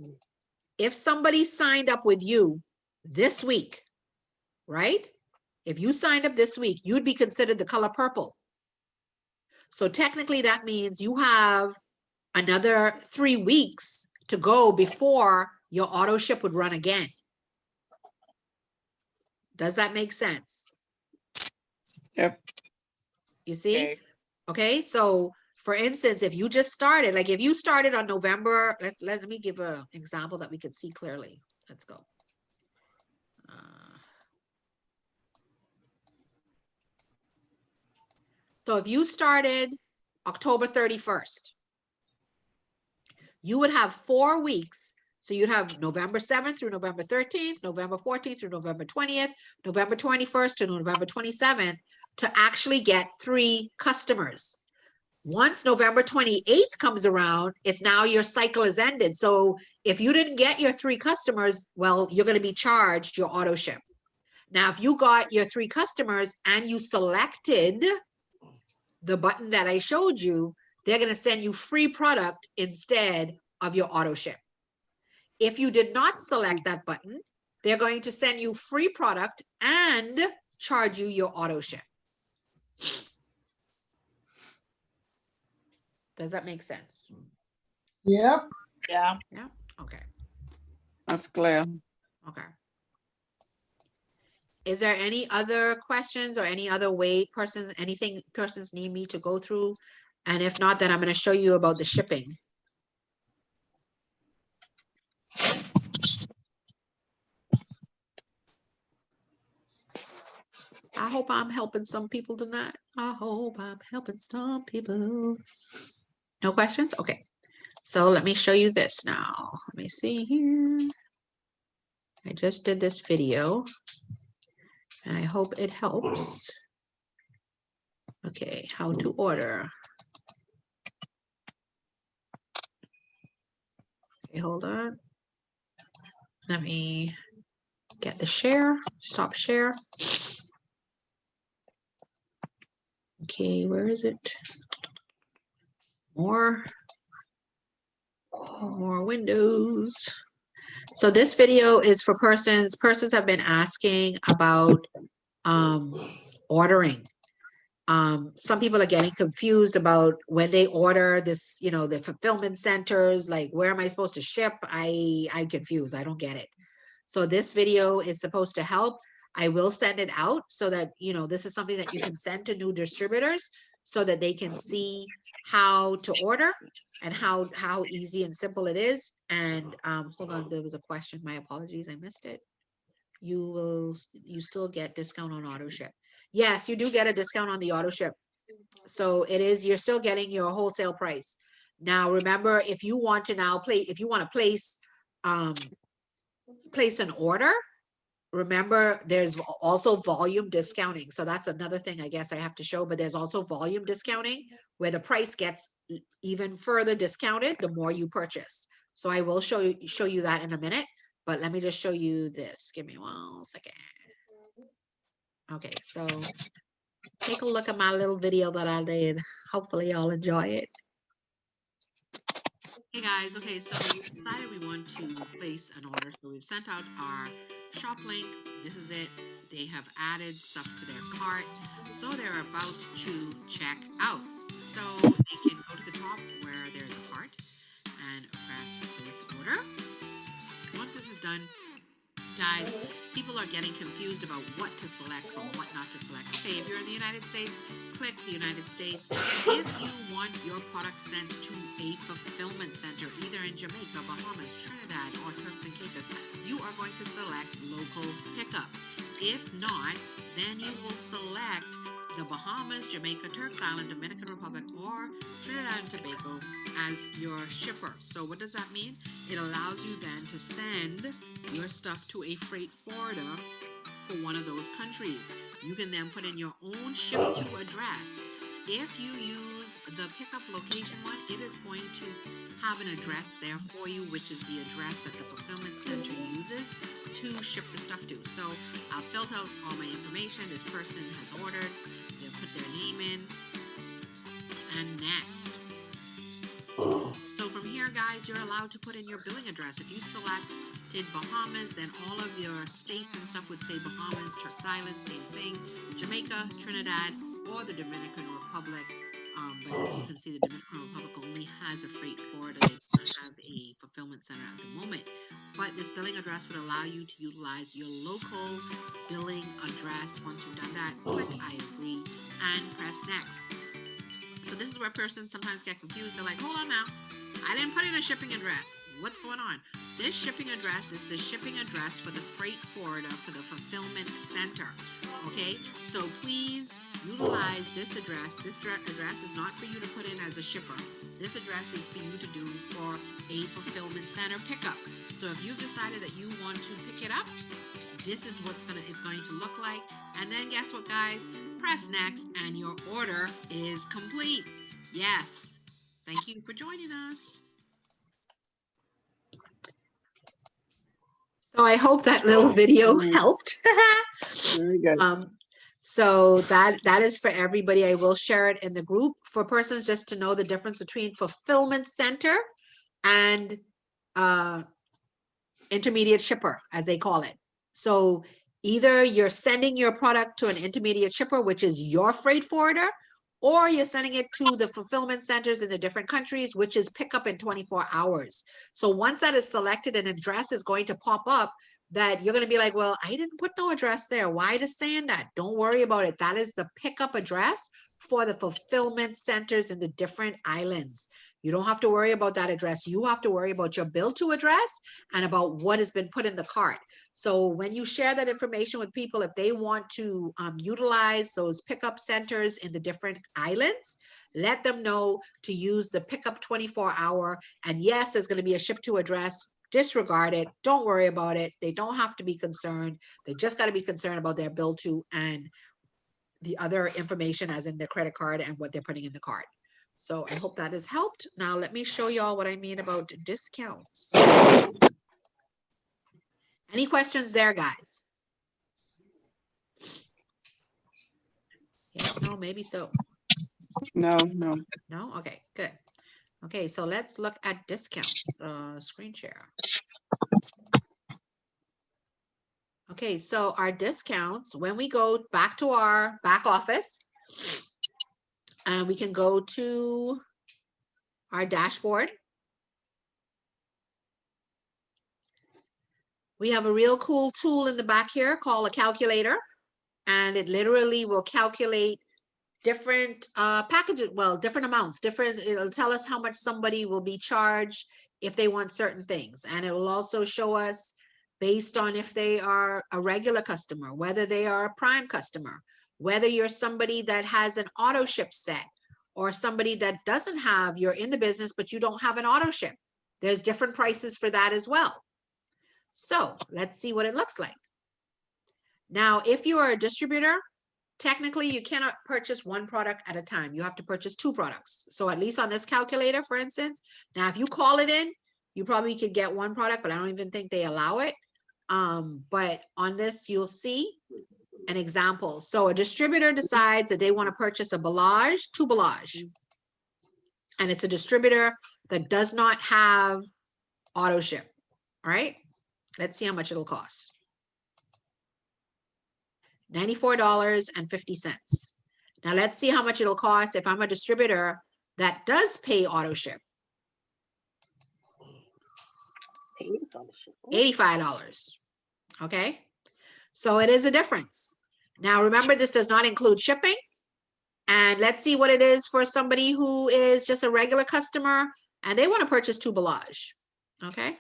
[SPEAKER 1] if somebody signed up with you this week, right? If you signed up this week, you'd be considered the color purple. So technically that means you have another 3 weeks to go before your auto ship would run again. Does that make sense?
[SPEAKER 5] Yep.
[SPEAKER 1] You see?
[SPEAKER 9] Okay.
[SPEAKER 1] Okay, so for instance, if you just started, like if you started on November, let me give an example that we could see clearly. Let's go. So if you started October 31st, you would have 4 weeks. So you'd have November 7th through November 13th, November 14th through November 20th, November 21st to November 27th to actually get 3 customers. Once November 28th comes around, it's now your cycle is ended. So if you didn't get your 3 customers, well, you're going to be charged your auto ship. Now, if you got your 3 customers and you selected the button that I showed you, they're going to send you free product instead of your auto ship. If you did not select that button, they're going to send you free product and charge you your auto ship. Does that make sense?
[SPEAKER 3] Yep.
[SPEAKER 9] Yeah.
[SPEAKER 1] Yeah. Okay.
[SPEAKER 5] That's clear.
[SPEAKER 1] Okay. Is there any other questions or any other way anything persons need me to go through? And if not, then I'm going to show you about the shipping. I hope I'm helping some people tonight. I hope I'm helping some people. No questions? Okay. So let me show you this now. Let me see here. I just did this video and I hope it helps. Okay, how to order. Okay, hold on. Let me get the share, stop share. Okay, where is it? More windows. So this video is for persons have been asking about ordering. Some people are getting confused about when they order this, you know, the fulfillment centers, like where am I supposed to ship? I'm confused. I don't get it. So this video is supposed to help. I will send it out so that, you know, this is something that you can send to new distributors so that they can see how to order and how easy and simple it is. And hold on, there was a question. My apologies, I missed it. You still get discount on auto ship. Yes, you do get a discount on the auto ship. So it is, you're still getting your wholesale price. Now, remember, if you want to place an order, remember there's also volume discounting. So that's another thing I guess I have to show, but there's also volume discounting where the price gets even further discounted the more you purchase. So I will show you that in a minute, but let me just show you this. Give me 1 second. Okay, so take a look at my little video that I did. Hopefully y'all enjoy it. Hey guys, okay, so we decided we want to place an order. So we've sent out our shop link. This is it. They have added stuff to their cart. So they're about to check out. So they can go to the top where there's a cart and press place order. Once this is done, Guys, people are getting confused about what to select from what not to select. Okay, if you're in the United States, click the United States. If you want your product sent to a fulfillment center, either in Jamaica, Bahamas, Trinidad, or Turks and Caicos, you are going to select local pickup. If not, then you will select the Bahamas, Jamaica, Turks Island, Dominican Republic, or Trinidad and Tobago as your shipper. So what does that mean? It allows you then to send your stuff to a freight forwarder for one of those countries. You can then put in your own ship to address. If you use the pickup location one, it is going to have an address there for you, which is the address that the fulfillment center uses to ship the stuff to. So I've filled out all my information. This person has ordered. They'll put their name in. And next. So from here, guys, you're allowed to put in your billing address. If you selected Bahamas, then all of your states and stuff would say Bahamas, Turks Island, same thing, Jamaica, Trinidad, or the Dominican Republic. But as you can see, the Dominican Republic only has a freight forwarder. They don't have a fulfillment center at the moment. But this billing address would allow you to utilize your local billing address. Once you've done that, click I agree and press next. So this is where persons sometimes get confused. They're like, hold on now, I didn't put in a shipping address. What's going on? This shipping address is the shipping address for the freight forwarder for the fulfillment center. Okay, so please utilize this address. This address is not for you to put in as a shipper. This address is for you to do for a fulfillment center pickup. So if you've decided that you want to pick it up, this is what's it's going to look like. And then guess what, guys? Press next and your order is complete. Yes. Thank you for joining us. So I hope that little video helped.
[SPEAKER 5] Very good.
[SPEAKER 1] So that is for everybody. I will share it in the group for persons just to know the difference between fulfillment center and intermediate shipper, as they call it. So either you're sending your product to an intermediate shipper, which is your freight forwarder, or you're sending it to the fulfillment centers in the different countries, which is pickup in 24 hours. So once that is selected, an address is going to pop up that you're going to be like, well, I didn't put no address there. Why is it saying that? Don't worry about it. That is the pickup address for the fulfillment centers in the different islands. You don't have to worry about that address. You have to worry about your bill to address and about what has been put in the cart. So when you share that information with people, if they want to utilize those pickup centers in the different islands, let them know to use the pickup 24-hour. And yes, there's going to be a ship to address. Disregard it. Don't worry about it. They don't have to be concerned. They just got to be concerned about their bill to and the other information as in their credit card and what they're putting in the cart. So I hope that has helped. Now let me show y'all what I mean about discounts. Any questions there, guys? Yes, no, maybe so.
[SPEAKER 5] No.
[SPEAKER 1] No? Okay, good. Okay, so let's look at discounts. Screen share. Okay, so our discounts, when we go back to our back office, and we can go to our dashboard. We have a real cool tool in the back here called a calculator, and it literally will calculate different packages, well, different amounts, it'll tell us how much somebody will be charged if they want certain things. And it will also show us based on if they are a regular customer, whether they are a prime customer, whether you're somebody that has an auto ship set or somebody that doesn't have, you're in the business, but you don't have an auto ship. There's different prices for that as well. So let's see what it looks like. Now, if you are a distributor, technically you cannot purchase one product at a time. You have to purchase 2 products. So at least on this calculator, for instance, now if you call it in, you probably could get 1 product, but I don't even think they allow it. But on this, you'll see an example. So a distributor decides that they want to purchase a Ballage, 2 Ballage. And it's a distributor that does not have auto ship. All right. Let's see how much it'll cost. $94.50. Now let's see how much it'll cost if I'm a distributor that does pay auto ship. $85. Okay, so it is a difference. Now remember, this does not include shipping. And let's see what it is for somebody who is just a regular customer and they want to purchase 2 Bellage. Okay,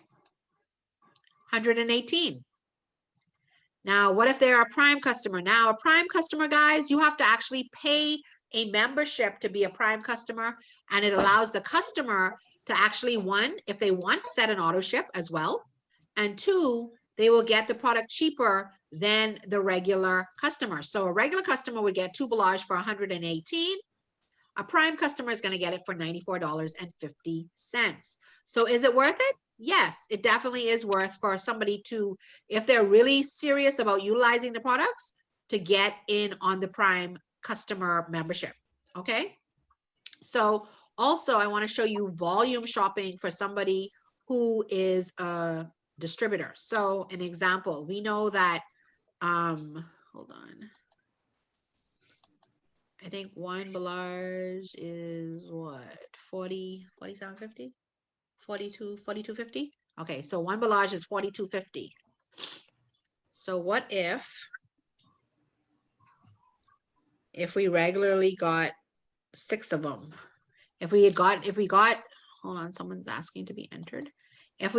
[SPEAKER 1] 118. Now, what if they're a prime customer? Now, a prime customer, guys, you have to actually pay a membership to be a prime customer, and it allows the customer to actually, one, if they want, set an auto ship as well, and two, they will get the product cheaper than the regular customer. So a regular customer would get 2 Bellage for 118. A prime customer is going to get it for $94.50. So is it worth it? Yes, it definitely is worth for somebody to, if they're really serious about utilizing the products, to get in on the prime customer membership. Okay. So also I want to show you volume shopping for somebody who is a distributor. So an example, we know that, hold on. I think 1 Bellage is what, 47.50, 42.50. Okay, so 1 Bellage is 42.50. So what if we regularly got 6 of them? If we got, hold on, someone's asking to be entered. If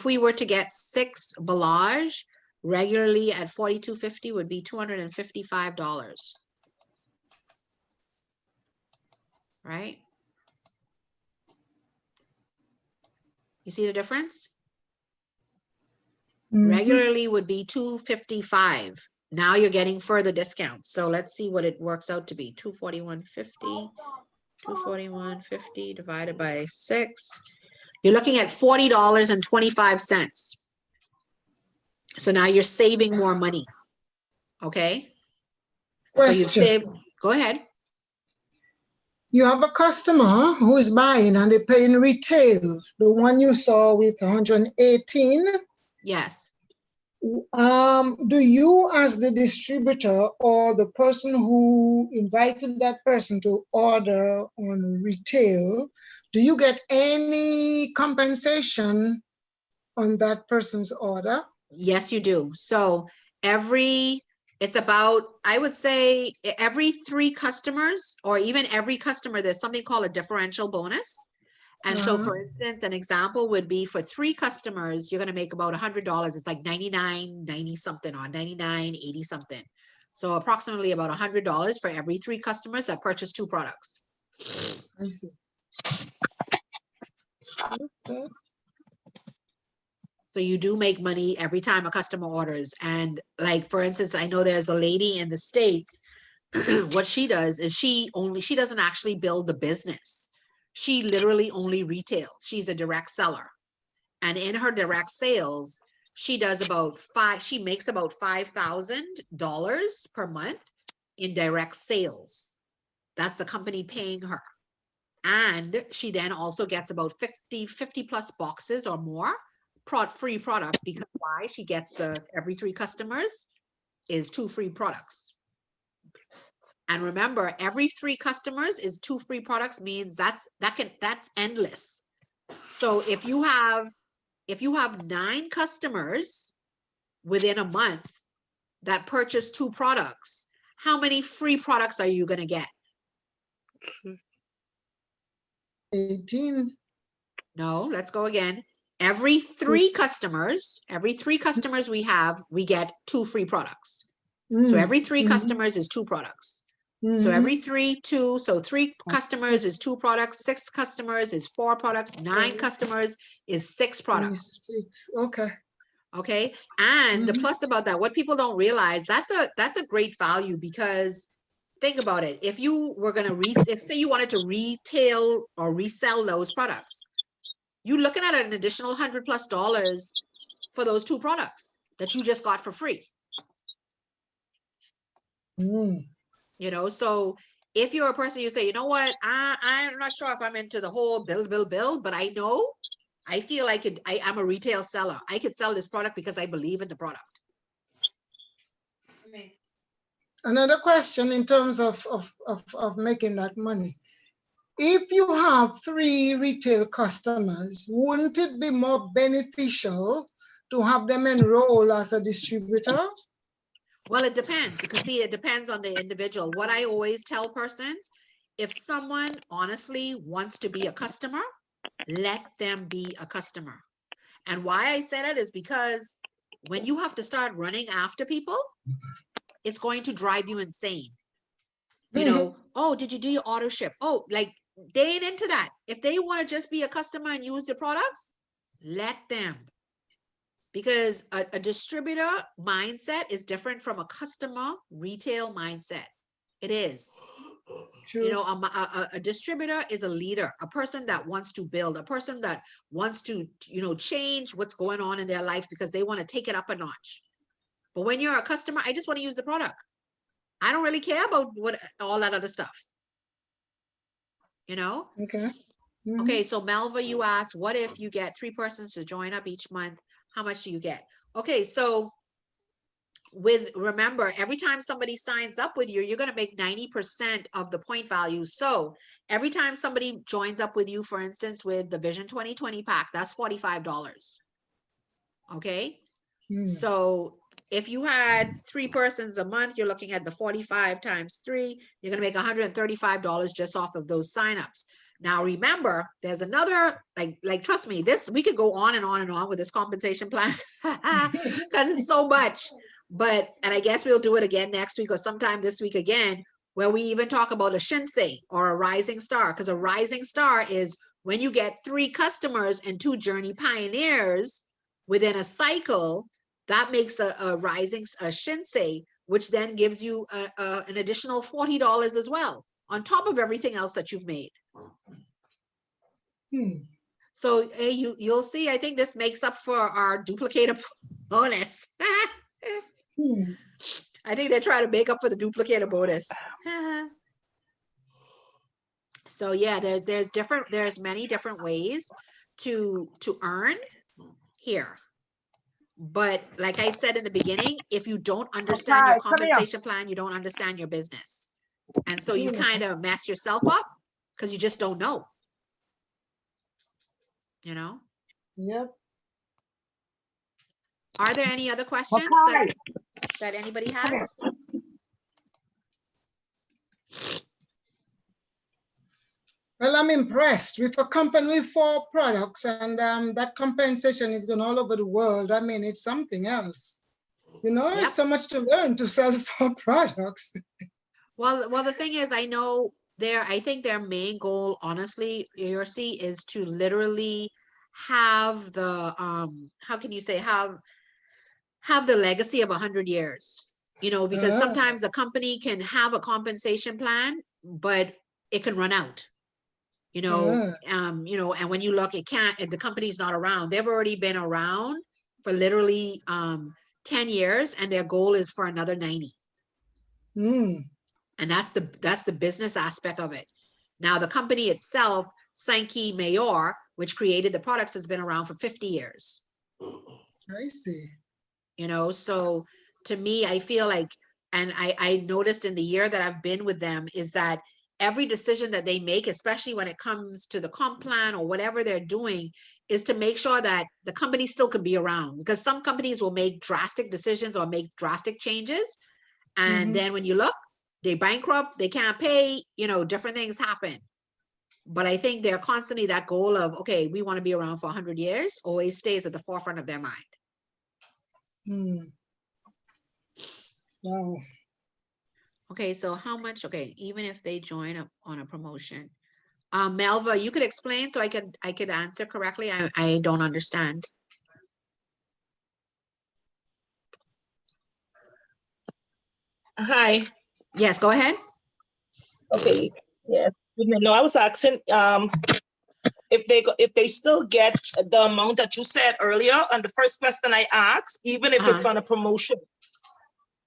[SPEAKER 1] we were to get 6 Bellage regularly at 42.50 would be $255. Right? You see the difference? Regularly would be $255. Now you're getting further discounts. So let's see what it works out to be. $241.50. $241.50 divided by 6. You're looking at $40.25. So now you're saving more money. Okay.
[SPEAKER 3] Question.
[SPEAKER 1] So you've saved. Go ahead.
[SPEAKER 3] You have a customer who is buying and they pay in retail, the one you saw with 118.
[SPEAKER 1] Yes.
[SPEAKER 3] Do you, as the distributor or the person who invited that person to order on retail, do you get any compensation on that person's order?
[SPEAKER 1] Yes, you do. So it's about, I would say every 3 customers or even every customer, there's something called a differential bonus. And so for instance, an example would be for 3 customers, you're going to make about $100. It's like 99.90 something or 99.80 something. So approximately about $100 for every 3 customers that purchase 2 products.
[SPEAKER 3] I see. Okay.
[SPEAKER 1] So you do make money every time a customer orders. And like, for instance, I know there's a lady in the States, what she does is she doesn't actually build the business. She literally only retails. She's a direct seller. And in her direct sales, she makes about $5,000 per month in direct sales. That's the company paying her. And she then also gets about 50 plus boxes or more free product, because why? She gets every 3 customers is 2 free products. And remember, every 3 customers is 2 free products, means that's endless. So if you have 9 customers within a month that purchase 2 products, how many free products are you going to get?
[SPEAKER 3] 18.
[SPEAKER 1] No, let's go again. Every 3 customers we get 2 free products. So every 3 customers is 2 products. So every 3, 2. So 3 customers is 2 products. 6 customers is 4 products. 9 customers is 6 products.
[SPEAKER 3] 6. Okay.
[SPEAKER 1] Okay. And the plus about that, what people don't realize, that's a great value, because think about it. If you were going to if say you wanted to retail or resell those products, you're looking at an additional $100+ for those 2 products that you just got for free. You know, so if you're a person, you say, you know what, I'm not sure if I'm into the whole build, but I feel like I'm a retail seller. I could sell this product because I believe in the product.
[SPEAKER 3] Another question in terms of making that money. If you have 3 retail customers, wouldn't it be more beneficial to have them enroll as a distributor?
[SPEAKER 1] Well, it depends, because see, it depends on the individual. What I always tell persons, if someone honestly wants to be a customer, let them be a customer. And why I say that is because when you have to start running after people, it's going to drive you insane. You know, oh, did you do your auto ship? Oh, like they ain't into that. If they want to just be a customer and use the products, let them. Because a distributor mindset is different from a customer retail mindset. It is.
[SPEAKER 3] True.
[SPEAKER 1] You know, a distributor is a leader, a person that wants to build, a person that wants to, you know, change what's going on in their life because they want to take it up a notch. But when you're a customer, I just want to use the product. I don't really care about what all that other stuff. You know?
[SPEAKER 3] Okay. Mhm.
[SPEAKER 1] Okay, so Malva, you asked, what if you get 3 persons to join up each month? How much do you get? Okay, so remember, every time somebody signs up with you, you're going to make 90% of the point value. So every time somebody joins up with you, for instance, with the Vision 2020 pack, that's $45. Okay. So if you had 3 persons a month, you're looking at the 45 times 3, you're going to make $135 just off of those signups. Now, remember, there's another, like, trust me, we could go on and on and on with this compensation plan because it's so much. But, and I guess we'll do it again next week or sometime this week again, where we even talk about a shinsei or a rising star, because a rising star is when you get 3 customers and 2 journey pioneers within a cycle, that makes a shinsei, which then gives you an additional $40 as well, on top of everything else that you've made. So hey, you'll see, I think this makes up for our duplicator bonus. I think they're trying to make up for the duplicator bonus. So yeah, there's many different ways to earn here. But like I said in the beginning, if you don't understand your compensation plan, you don't understand your business. And so you kind of mess yourself up because you just don't know. You know?
[SPEAKER 3] Yep.
[SPEAKER 1] Are there any other questions that anybody has?
[SPEAKER 3] Well, I'm impressed with a company with 4 products, and that compensation is going all over the world. I mean, it's something else. You know, there's so much to learn to sell 4 products.
[SPEAKER 1] Well, the thing is, I think their main goal, honestly, ERC, is to literally have the, how can you say, have the legacy of 100 years, you know, because sometimes a company can have a compensation plan, but it can run out, you know, and when you look, the company's not around. They've already been around for literally 10 years, and their goal is for another 90. And that's the business aspect of it. Now, the company itself, Sanki Mayor, which created the products, has been around for 50 years.
[SPEAKER 3] I see.
[SPEAKER 1] You know, so to me, I feel like, and I noticed in the year that I've been with them, is that every decision that they make, especially when it comes to the comp plan or whatever they're doing, is to make sure that the company still can be around. Because some companies will make drastic decisions or make drastic changes. And then when you look, they bankrupt, they can't pay, you know, different things happen. But I think they're constantly that goal of, okay, we want to be around for 100 years, always stays at the forefront of their mind.
[SPEAKER 3] Wow.
[SPEAKER 1] Okay, so how much, okay, even if they join up on a promotion. Melva, you could explain so I could answer correctly. I don't understand.
[SPEAKER 10] Hi.
[SPEAKER 1] Yes, go ahead.
[SPEAKER 10] Okay. Yes. No, I was asking if they still get the amount that you said earlier on the first question I asked, even if it's on a promotion.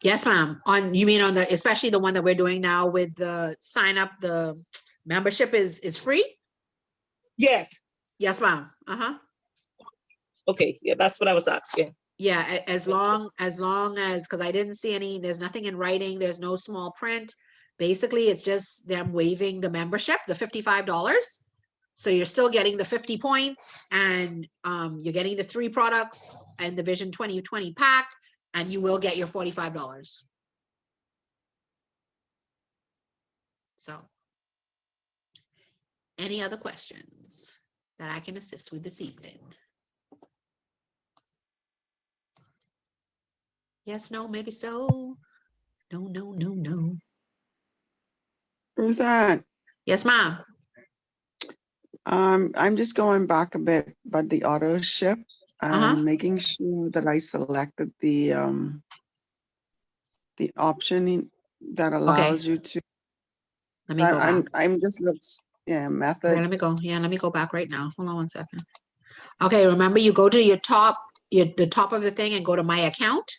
[SPEAKER 1] Yes, ma'am. You mean on especially the one that we're doing now with the sign up, the membership is free?
[SPEAKER 10] Yes.
[SPEAKER 1] Yes, ma'am.
[SPEAKER 10] Okay. Yeah, that's what I was asking.
[SPEAKER 1] Yeah, as long as, because I didn't see there's nothing in writing, there's no small print. Basically, it's just them waiving the membership, the $55. So you're still getting the 50 points, and you're getting the 3 products and the Vision 2020 pack, and you will get your $45. So, any other questions that I can assist with this evening? Yes, no, maybe so. No, no, no, no.
[SPEAKER 5] Ruth Ann,
[SPEAKER 1] Yes, ma'am.
[SPEAKER 5] I'm just going back a bit, but the auto ship and making sure that I selected the option that allows you to.
[SPEAKER 1] Let me go back.
[SPEAKER 5] I'm just method.
[SPEAKER 1] Okay, let me go. Yeah, let me go back right now. Hold on one second. Okay, remember you go to your top, the top of the thing and go to my account.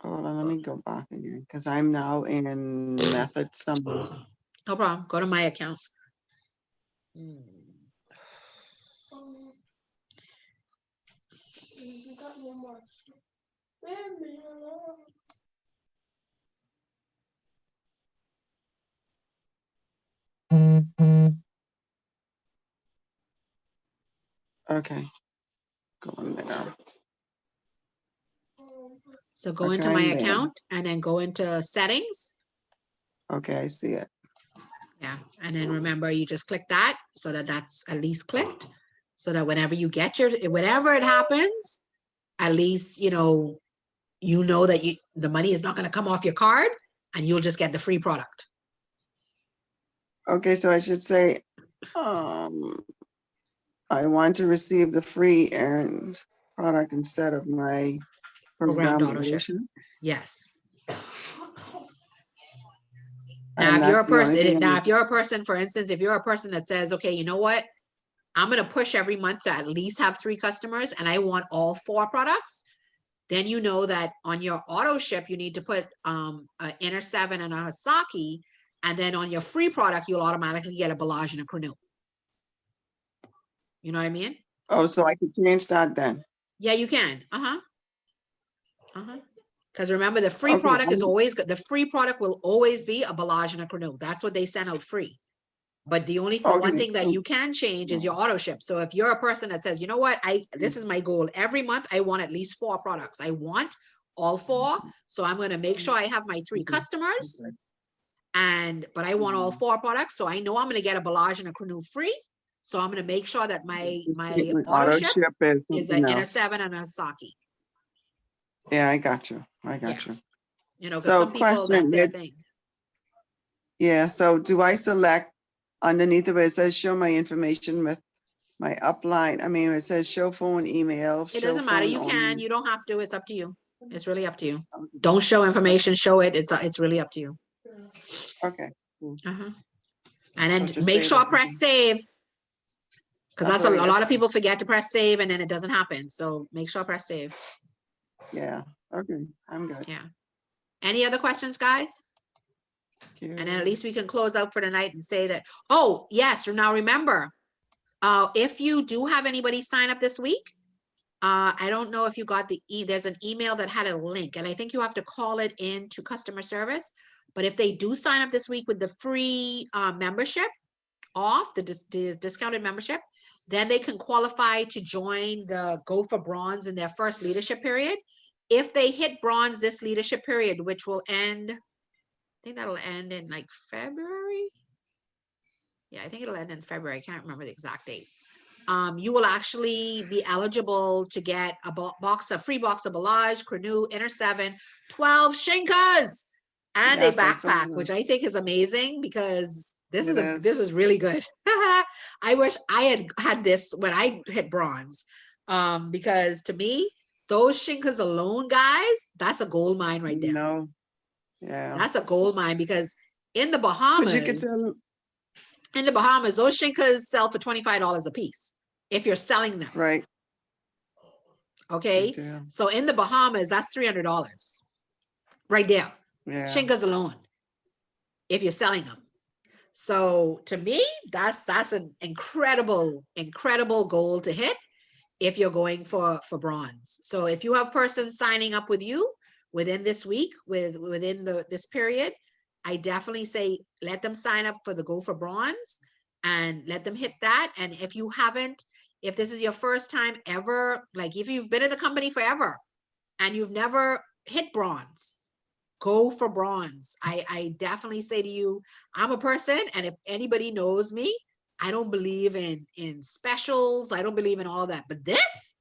[SPEAKER 5] Hold on, let me go back again because I'm now in method somewhere.
[SPEAKER 1] No problem. Go to my account.
[SPEAKER 5] Okay, go in there.
[SPEAKER 1] So go into my account and then go into settings.
[SPEAKER 5] Okay, I see it.
[SPEAKER 1] Yeah, and then remember you just click that so that that's at least clicked, so that whenever you get whenever it happens, at least you know that the money is not going to come off your card, and you'll just get the free product.
[SPEAKER 5] Okay, so I should say, I want to receive the free earned product instead of my
[SPEAKER 1] Programmed auto ship. Yes. Now, if you're a person, for instance, if you're a person that says, okay, you know what, I'm going to push every month to at least have 3 customers, and I want all 4 products, then you know that on your auto ship, you need to put an Inner 7 and a Hasaki, and then on your free product, you'll automatically get a Balaj and a Cornu. You know what I mean?
[SPEAKER 5] Oh, so I could change that then?
[SPEAKER 1] Yeah, you can. Because remember, the free product is always good. The free product will always be a Balaj and a Cornu. That's what they send out free. But the one thing that you can change is your auto ship. So if you're a person that says, you know what, this is my goal. Every month I want at least 4 products. I want all 4. So I'm going to make sure I have my 3 customers. But I want all 4 products. So I know I'm going to get a Balaj and a Cornu free. So I'm going to make sure that my auto ship is an Inner 7 and a Hasaki.
[SPEAKER 5] Yeah, I got you. I got you.
[SPEAKER 1] You know, because some people, that's their thing.
[SPEAKER 5] Yeah, so do I select underneath where it says show my information with my upline? I mean, it says show phone, email.
[SPEAKER 1] It doesn't matter. You can. You don't have to. It's up to you. It's really up to you. Don't show information. Show it. It's really up to you.
[SPEAKER 5] Okay.
[SPEAKER 1] And then make sure press save. Because that's a lot of people forget to press save and then it doesn't happen. So make sure press save.
[SPEAKER 5] Yeah. Okay. I'm good.
[SPEAKER 1] Yeah. Any other questions, guys? And then at least we can close out for tonight and say that, oh, yes. Now remember, if you do have anybody sign up this week, I don't know if you got there's an email that had a link, and I think you have to call it in to customer service. But if they do sign up this week with the free membership off, the discounted membership, then they can qualify to join the Go for Bronze in their first leadership period. If they hit bronze this leadership period, which will end, I think that'll end in like February. Yeah, I think it'll end in February. I can't remember the exact date. You will actually be eligible to get a free box of Balaj, Cornu, Inner 7, 12 Shinkas, and a backpack, which I think is amazing because this is really good. I wish I had this when I hit bronze, because to me, those Shinkas alone, guys, that's a gold mine right there.
[SPEAKER 5] No, yeah,
[SPEAKER 1] that's a gold mine because in the Bahamas, those Shinkas sell for $25 a piece if you're selling them.
[SPEAKER 5] Right.
[SPEAKER 1] Okay. So in the Bahamas, that's $300 right there.
[SPEAKER 5] Yeah.
[SPEAKER 1] Shinkas alone, if you're selling them. So to me, that's an incredible goal to hit if you're going for bronze. So if you have persons signing up with you within this week, within this period, I definitely say, let them sign up for the Go for Bronze and let them hit that. And if you haven't, if this is your first time ever, like if you've been in the company forever and you've never hit bronze, go for bronze. I definitely say to you, I'm a person, and if anybody knows me, I don't believe in specials. I don't believe in all of that. But this,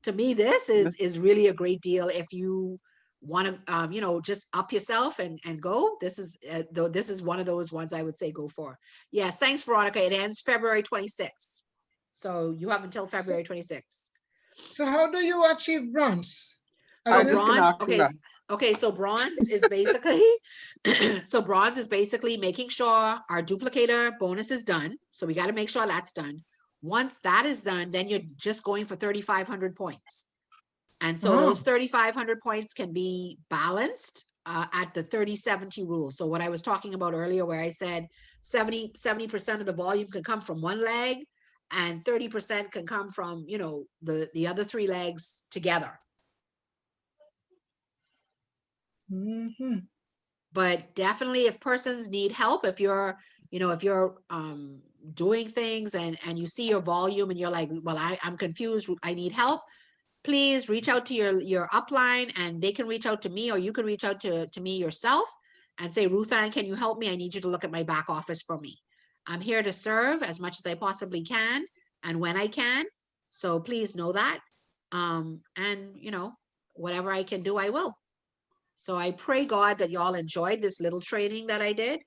[SPEAKER 1] to me, this is really a great deal. If you want to, you know, just up yourself and go, this is one of those ones I would say go for. Yes, thanks, Veronica. It ends February 26th. So you have until February 26th.
[SPEAKER 3] So how do you achieve bronze?
[SPEAKER 1] So bronze, okay, so bronze is basically, so bronze is basically making sure our duplicator bonus is done. So we got to make sure that's done. Once that is done, then you're just going for 3,500 points. And so those 3,500 points can be balanced at the 30-70 rule. So what I was talking about earlier, where I said 70% of the volume can come from one leg and 30% can come from, you know, the other three legs together. But definitely, if persons need help, if you're, you know, if you're doing things and you see your volume and you're like, well, I'm confused, I need help, please reach out to your upline, and they can reach out to me, or you can reach out to me yourself and say, Ruth Ann, can you help me? I need you to look at my back office for me. I'm here to serve as much as I possibly can and when I can. So please know that. And you know, whatever I can do, I will. So I pray God that y'all enjoyed this little training that I did,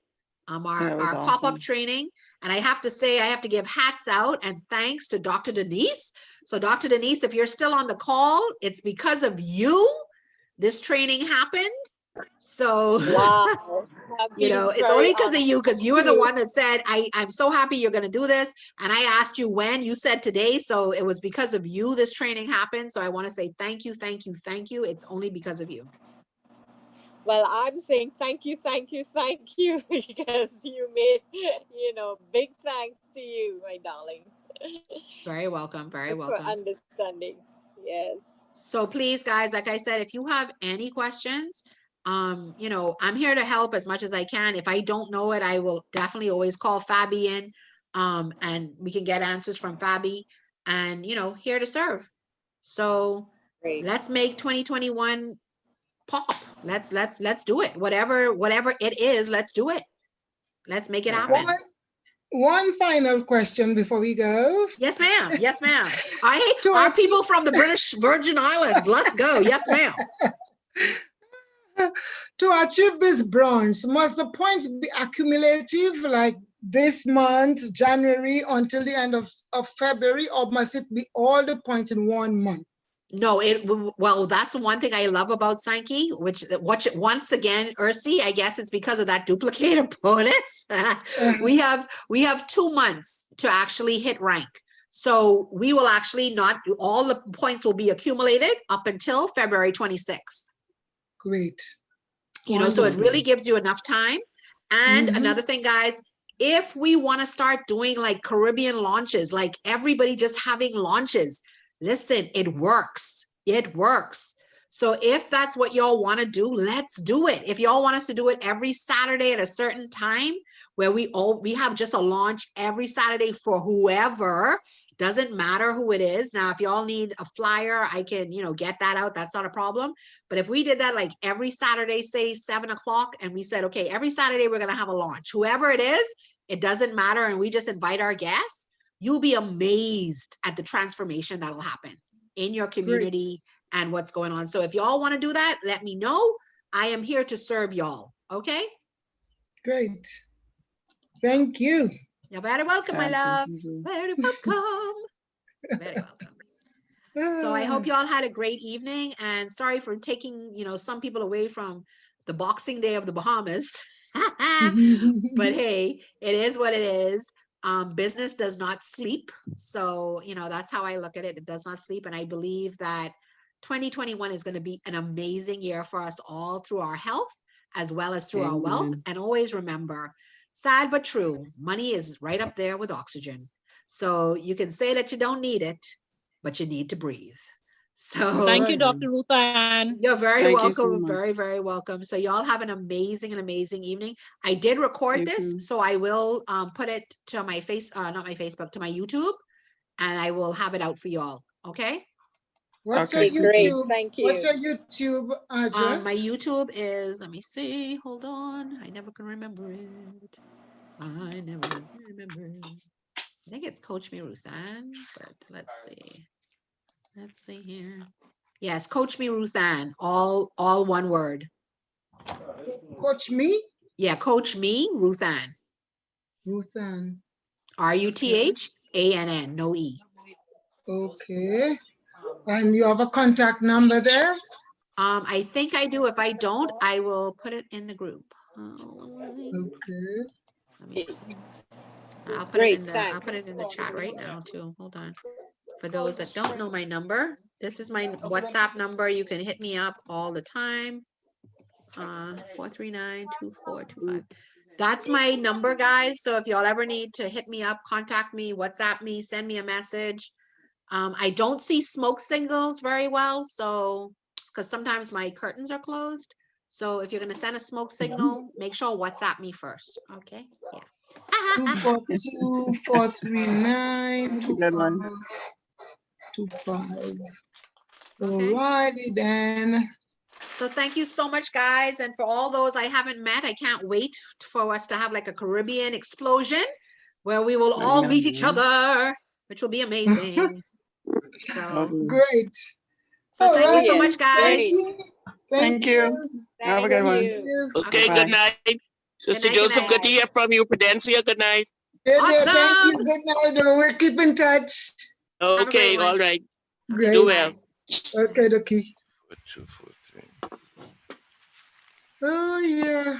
[SPEAKER 1] our pop-up training. And I have to say, I have to give hats out and thanks to Dr. Denise. So Dr. Denise, if you're still on the call, it's because of you this training happened. So,
[SPEAKER 6] wow.
[SPEAKER 1] you know, it's only because of you, because you were the one that said, I'm so happy you're going to do this. And I asked you when, you said today. So it was because of you this training happened. So I want to say thank you, thank you, thank you. It's only because of you.
[SPEAKER 6] Well, I'm saying thank you, thank you, thank you, because you made, you know, big thanks to you, my darling.
[SPEAKER 1] Very welcome. Very welcome.
[SPEAKER 6] For understanding. Yes.
[SPEAKER 1] So please, guys, like I said, if you have any questions, you know, I'm here to help as much as I can. If I don't know it, I will definitely always call Fabi in, and we can get answers from Fabi, and, you know, here to serve. So let's make 2021 pop. Let's do it. Whatever it is, let's do it. Let's make it happen.
[SPEAKER 3] One final question before we go.
[SPEAKER 1] Yes, ma'am. Yes, ma'am. Our people from the British Virgin Islands. Let's go. Yes, ma'am.
[SPEAKER 3] To achieve this bronze, must the points be accumulative, like this month, January, until the end of February, or must it be all the points in 1 month?
[SPEAKER 1] No, well, that's one thing I love about Sanki, which once again, Ursi, I guess it's because of that duplicator bonus. We have 2 months to actually hit rank. So we will actually not, all the points will be accumulated up until February 26th.
[SPEAKER 3] Great.
[SPEAKER 1] You know, so it really gives you enough time. And another thing, guys, if we want to start doing like Caribbean launches, like everybody just having launches, listen, it works. It works. So if that's what y'all want to do, let's do it. If y'all want us to do it every Saturday at a certain time, where we have just a launch every Saturday for whoever, doesn't matter who it is. Now, if y'all need a flyer, I can, you know, get that out. That's not a problem. But if we did that like every Saturday, say 7 o'clock, and we said, okay, every Saturday we're going to have a launch, whoever it is, it doesn't matter. And we just invite our guests, you'll be amazed at the transformation that'll happen in your community and what's going on. So if y'all want to do that, let me know. I am here to serve y'all. Okay?
[SPEAKER 3] Great. Thank you.
[SPEAKER 1] You're very welcome, my love. Very welcome. Very welcome. So I hope y'all had a great evening, and sorry for taking, you know, some people away from the Boxing Day of the Bahamas. But hey, it is what it is. Business does not sleep. So, you know, that's how I look at it. It does not sleep. And I believe that 2021 is going to be an amazing year for us all, through our health as well as through our wealth. And always remember, sad but true, money is right up there with oxygen. So you can say that you don't need it, but you need to breathe. So
[SPEAKER 2] Thank you,
[SPEAKER 3] Alright.
[SPEAKER 2] Dr. Ruth Ann.
[SPEAKER 1] you're very
[SPEAKER 5] Thank you so
[SPEAKER 1] welcome,
[SPEAKER 5] much.
[SPEAKER 1] very, very welcome. So y'all have an amazing evening. I did record
[SPEAKER 5] You
[SPEAKER 1] this,
[SPEAKER 5] too.
[SPEAKER 1] so I will put it to my not my Facebook, to my YouTube, and I will have it out for y'all. Okay.
[SPEAKER 3] What's
[SPEAKER 5] Okay,
[SPEAKER 3] your
[SPEAKER 6] Great,
[SPEAKER 3] YouTube?
[SPEAKER 6] thank
[SPEAKER 3] What's
[SPEAKER 6] you.
[SPEAKER 3] your YouTube address?
[SPEAKER 1] My YouTube is, let me see, hold on. I never can remember it. I never can remember. I think it's Coach Me Ruth Ann, but let's see. Let's see here. Yes, Coach Me Ruth Ann, all one word.
[SPEAKER 3] Coach me?
[SPEAKER 1] Yeah, Coach Me Ruth Ann.
[SPEAKER 3] Ruth Ann.
[SPEAKER 1] RUTHANN, no E.
[SPEAKER 3] Okay. And you have a contact number there?
[SPEAKER 1] I think I do. If I don't, I will put it in the group.
[SPEAKER 3] Okay.
[SPEAKER 1] Let me see. I'll put
[SPEAKER 6] Great,
[SPEAKER 1] it in the chat right now too. Hold on. For those that don't know my number, this is my WhatsApp number. You can hit me up all the time. 439-2425. That's my number, guys. So if y'all ever need to hit me up, contact me, WhatsApp me, send me a message. I don't see smoke signals very well, so because sometimes my curtains are closed. So if you're gonna send a smoke signal, make sure WhatsApp me first. Okay. Yeah.
[SPEAKER 3] 242-439-2525.
[SPEAKER 1] Okay.
[SPEAKER 3] Alrighty then.
[SPEAKER 1] So thank you so much, guys. And for all those I haven't met, I can't wait for us to have like a Caribbean explosion where we will all meet each other, which will be amazing. So,
[SPEAKER 3] Great.
[SPEAKER 1] so thank you
[SPEAKER 3] Alright.
[SPEAKER 1] so much, guys.
[SPEAKER 6] Great.
[SPEAKER 5] Thank you. Have a good one.
[SPEAKER 11] Okay,
[SPEAKER 5] Bye-bye.
[SPEAKER 11] good night. Sister
[SPEAKER 1] night, good
[SPEAKER 11] Joseph, good to
[SPEAKER 1] night.
[SPEAKER 11] hear from you. Prudencia, good night.
[SPEAKER 3] Good day. Thank you.
[SPEAKER 1] Awesome.
[SPEAKER 3] Good night. We'll keep in touch.
[SPEAKER 1] Have a great
[SPEAKER 11] Okay,
[SPEAKER 1] one.
[SPEAKER 11] all right.
[SPEAKER 1] Okay,
[SPEAKER 11] Do
[SPEAKER 3] Great.
[SPEAKER 11] well.
[SPEAKER 3] Okay, Dokie.
[SPEAKER 11] 243.
[SPEAKER 3] Oh yeah.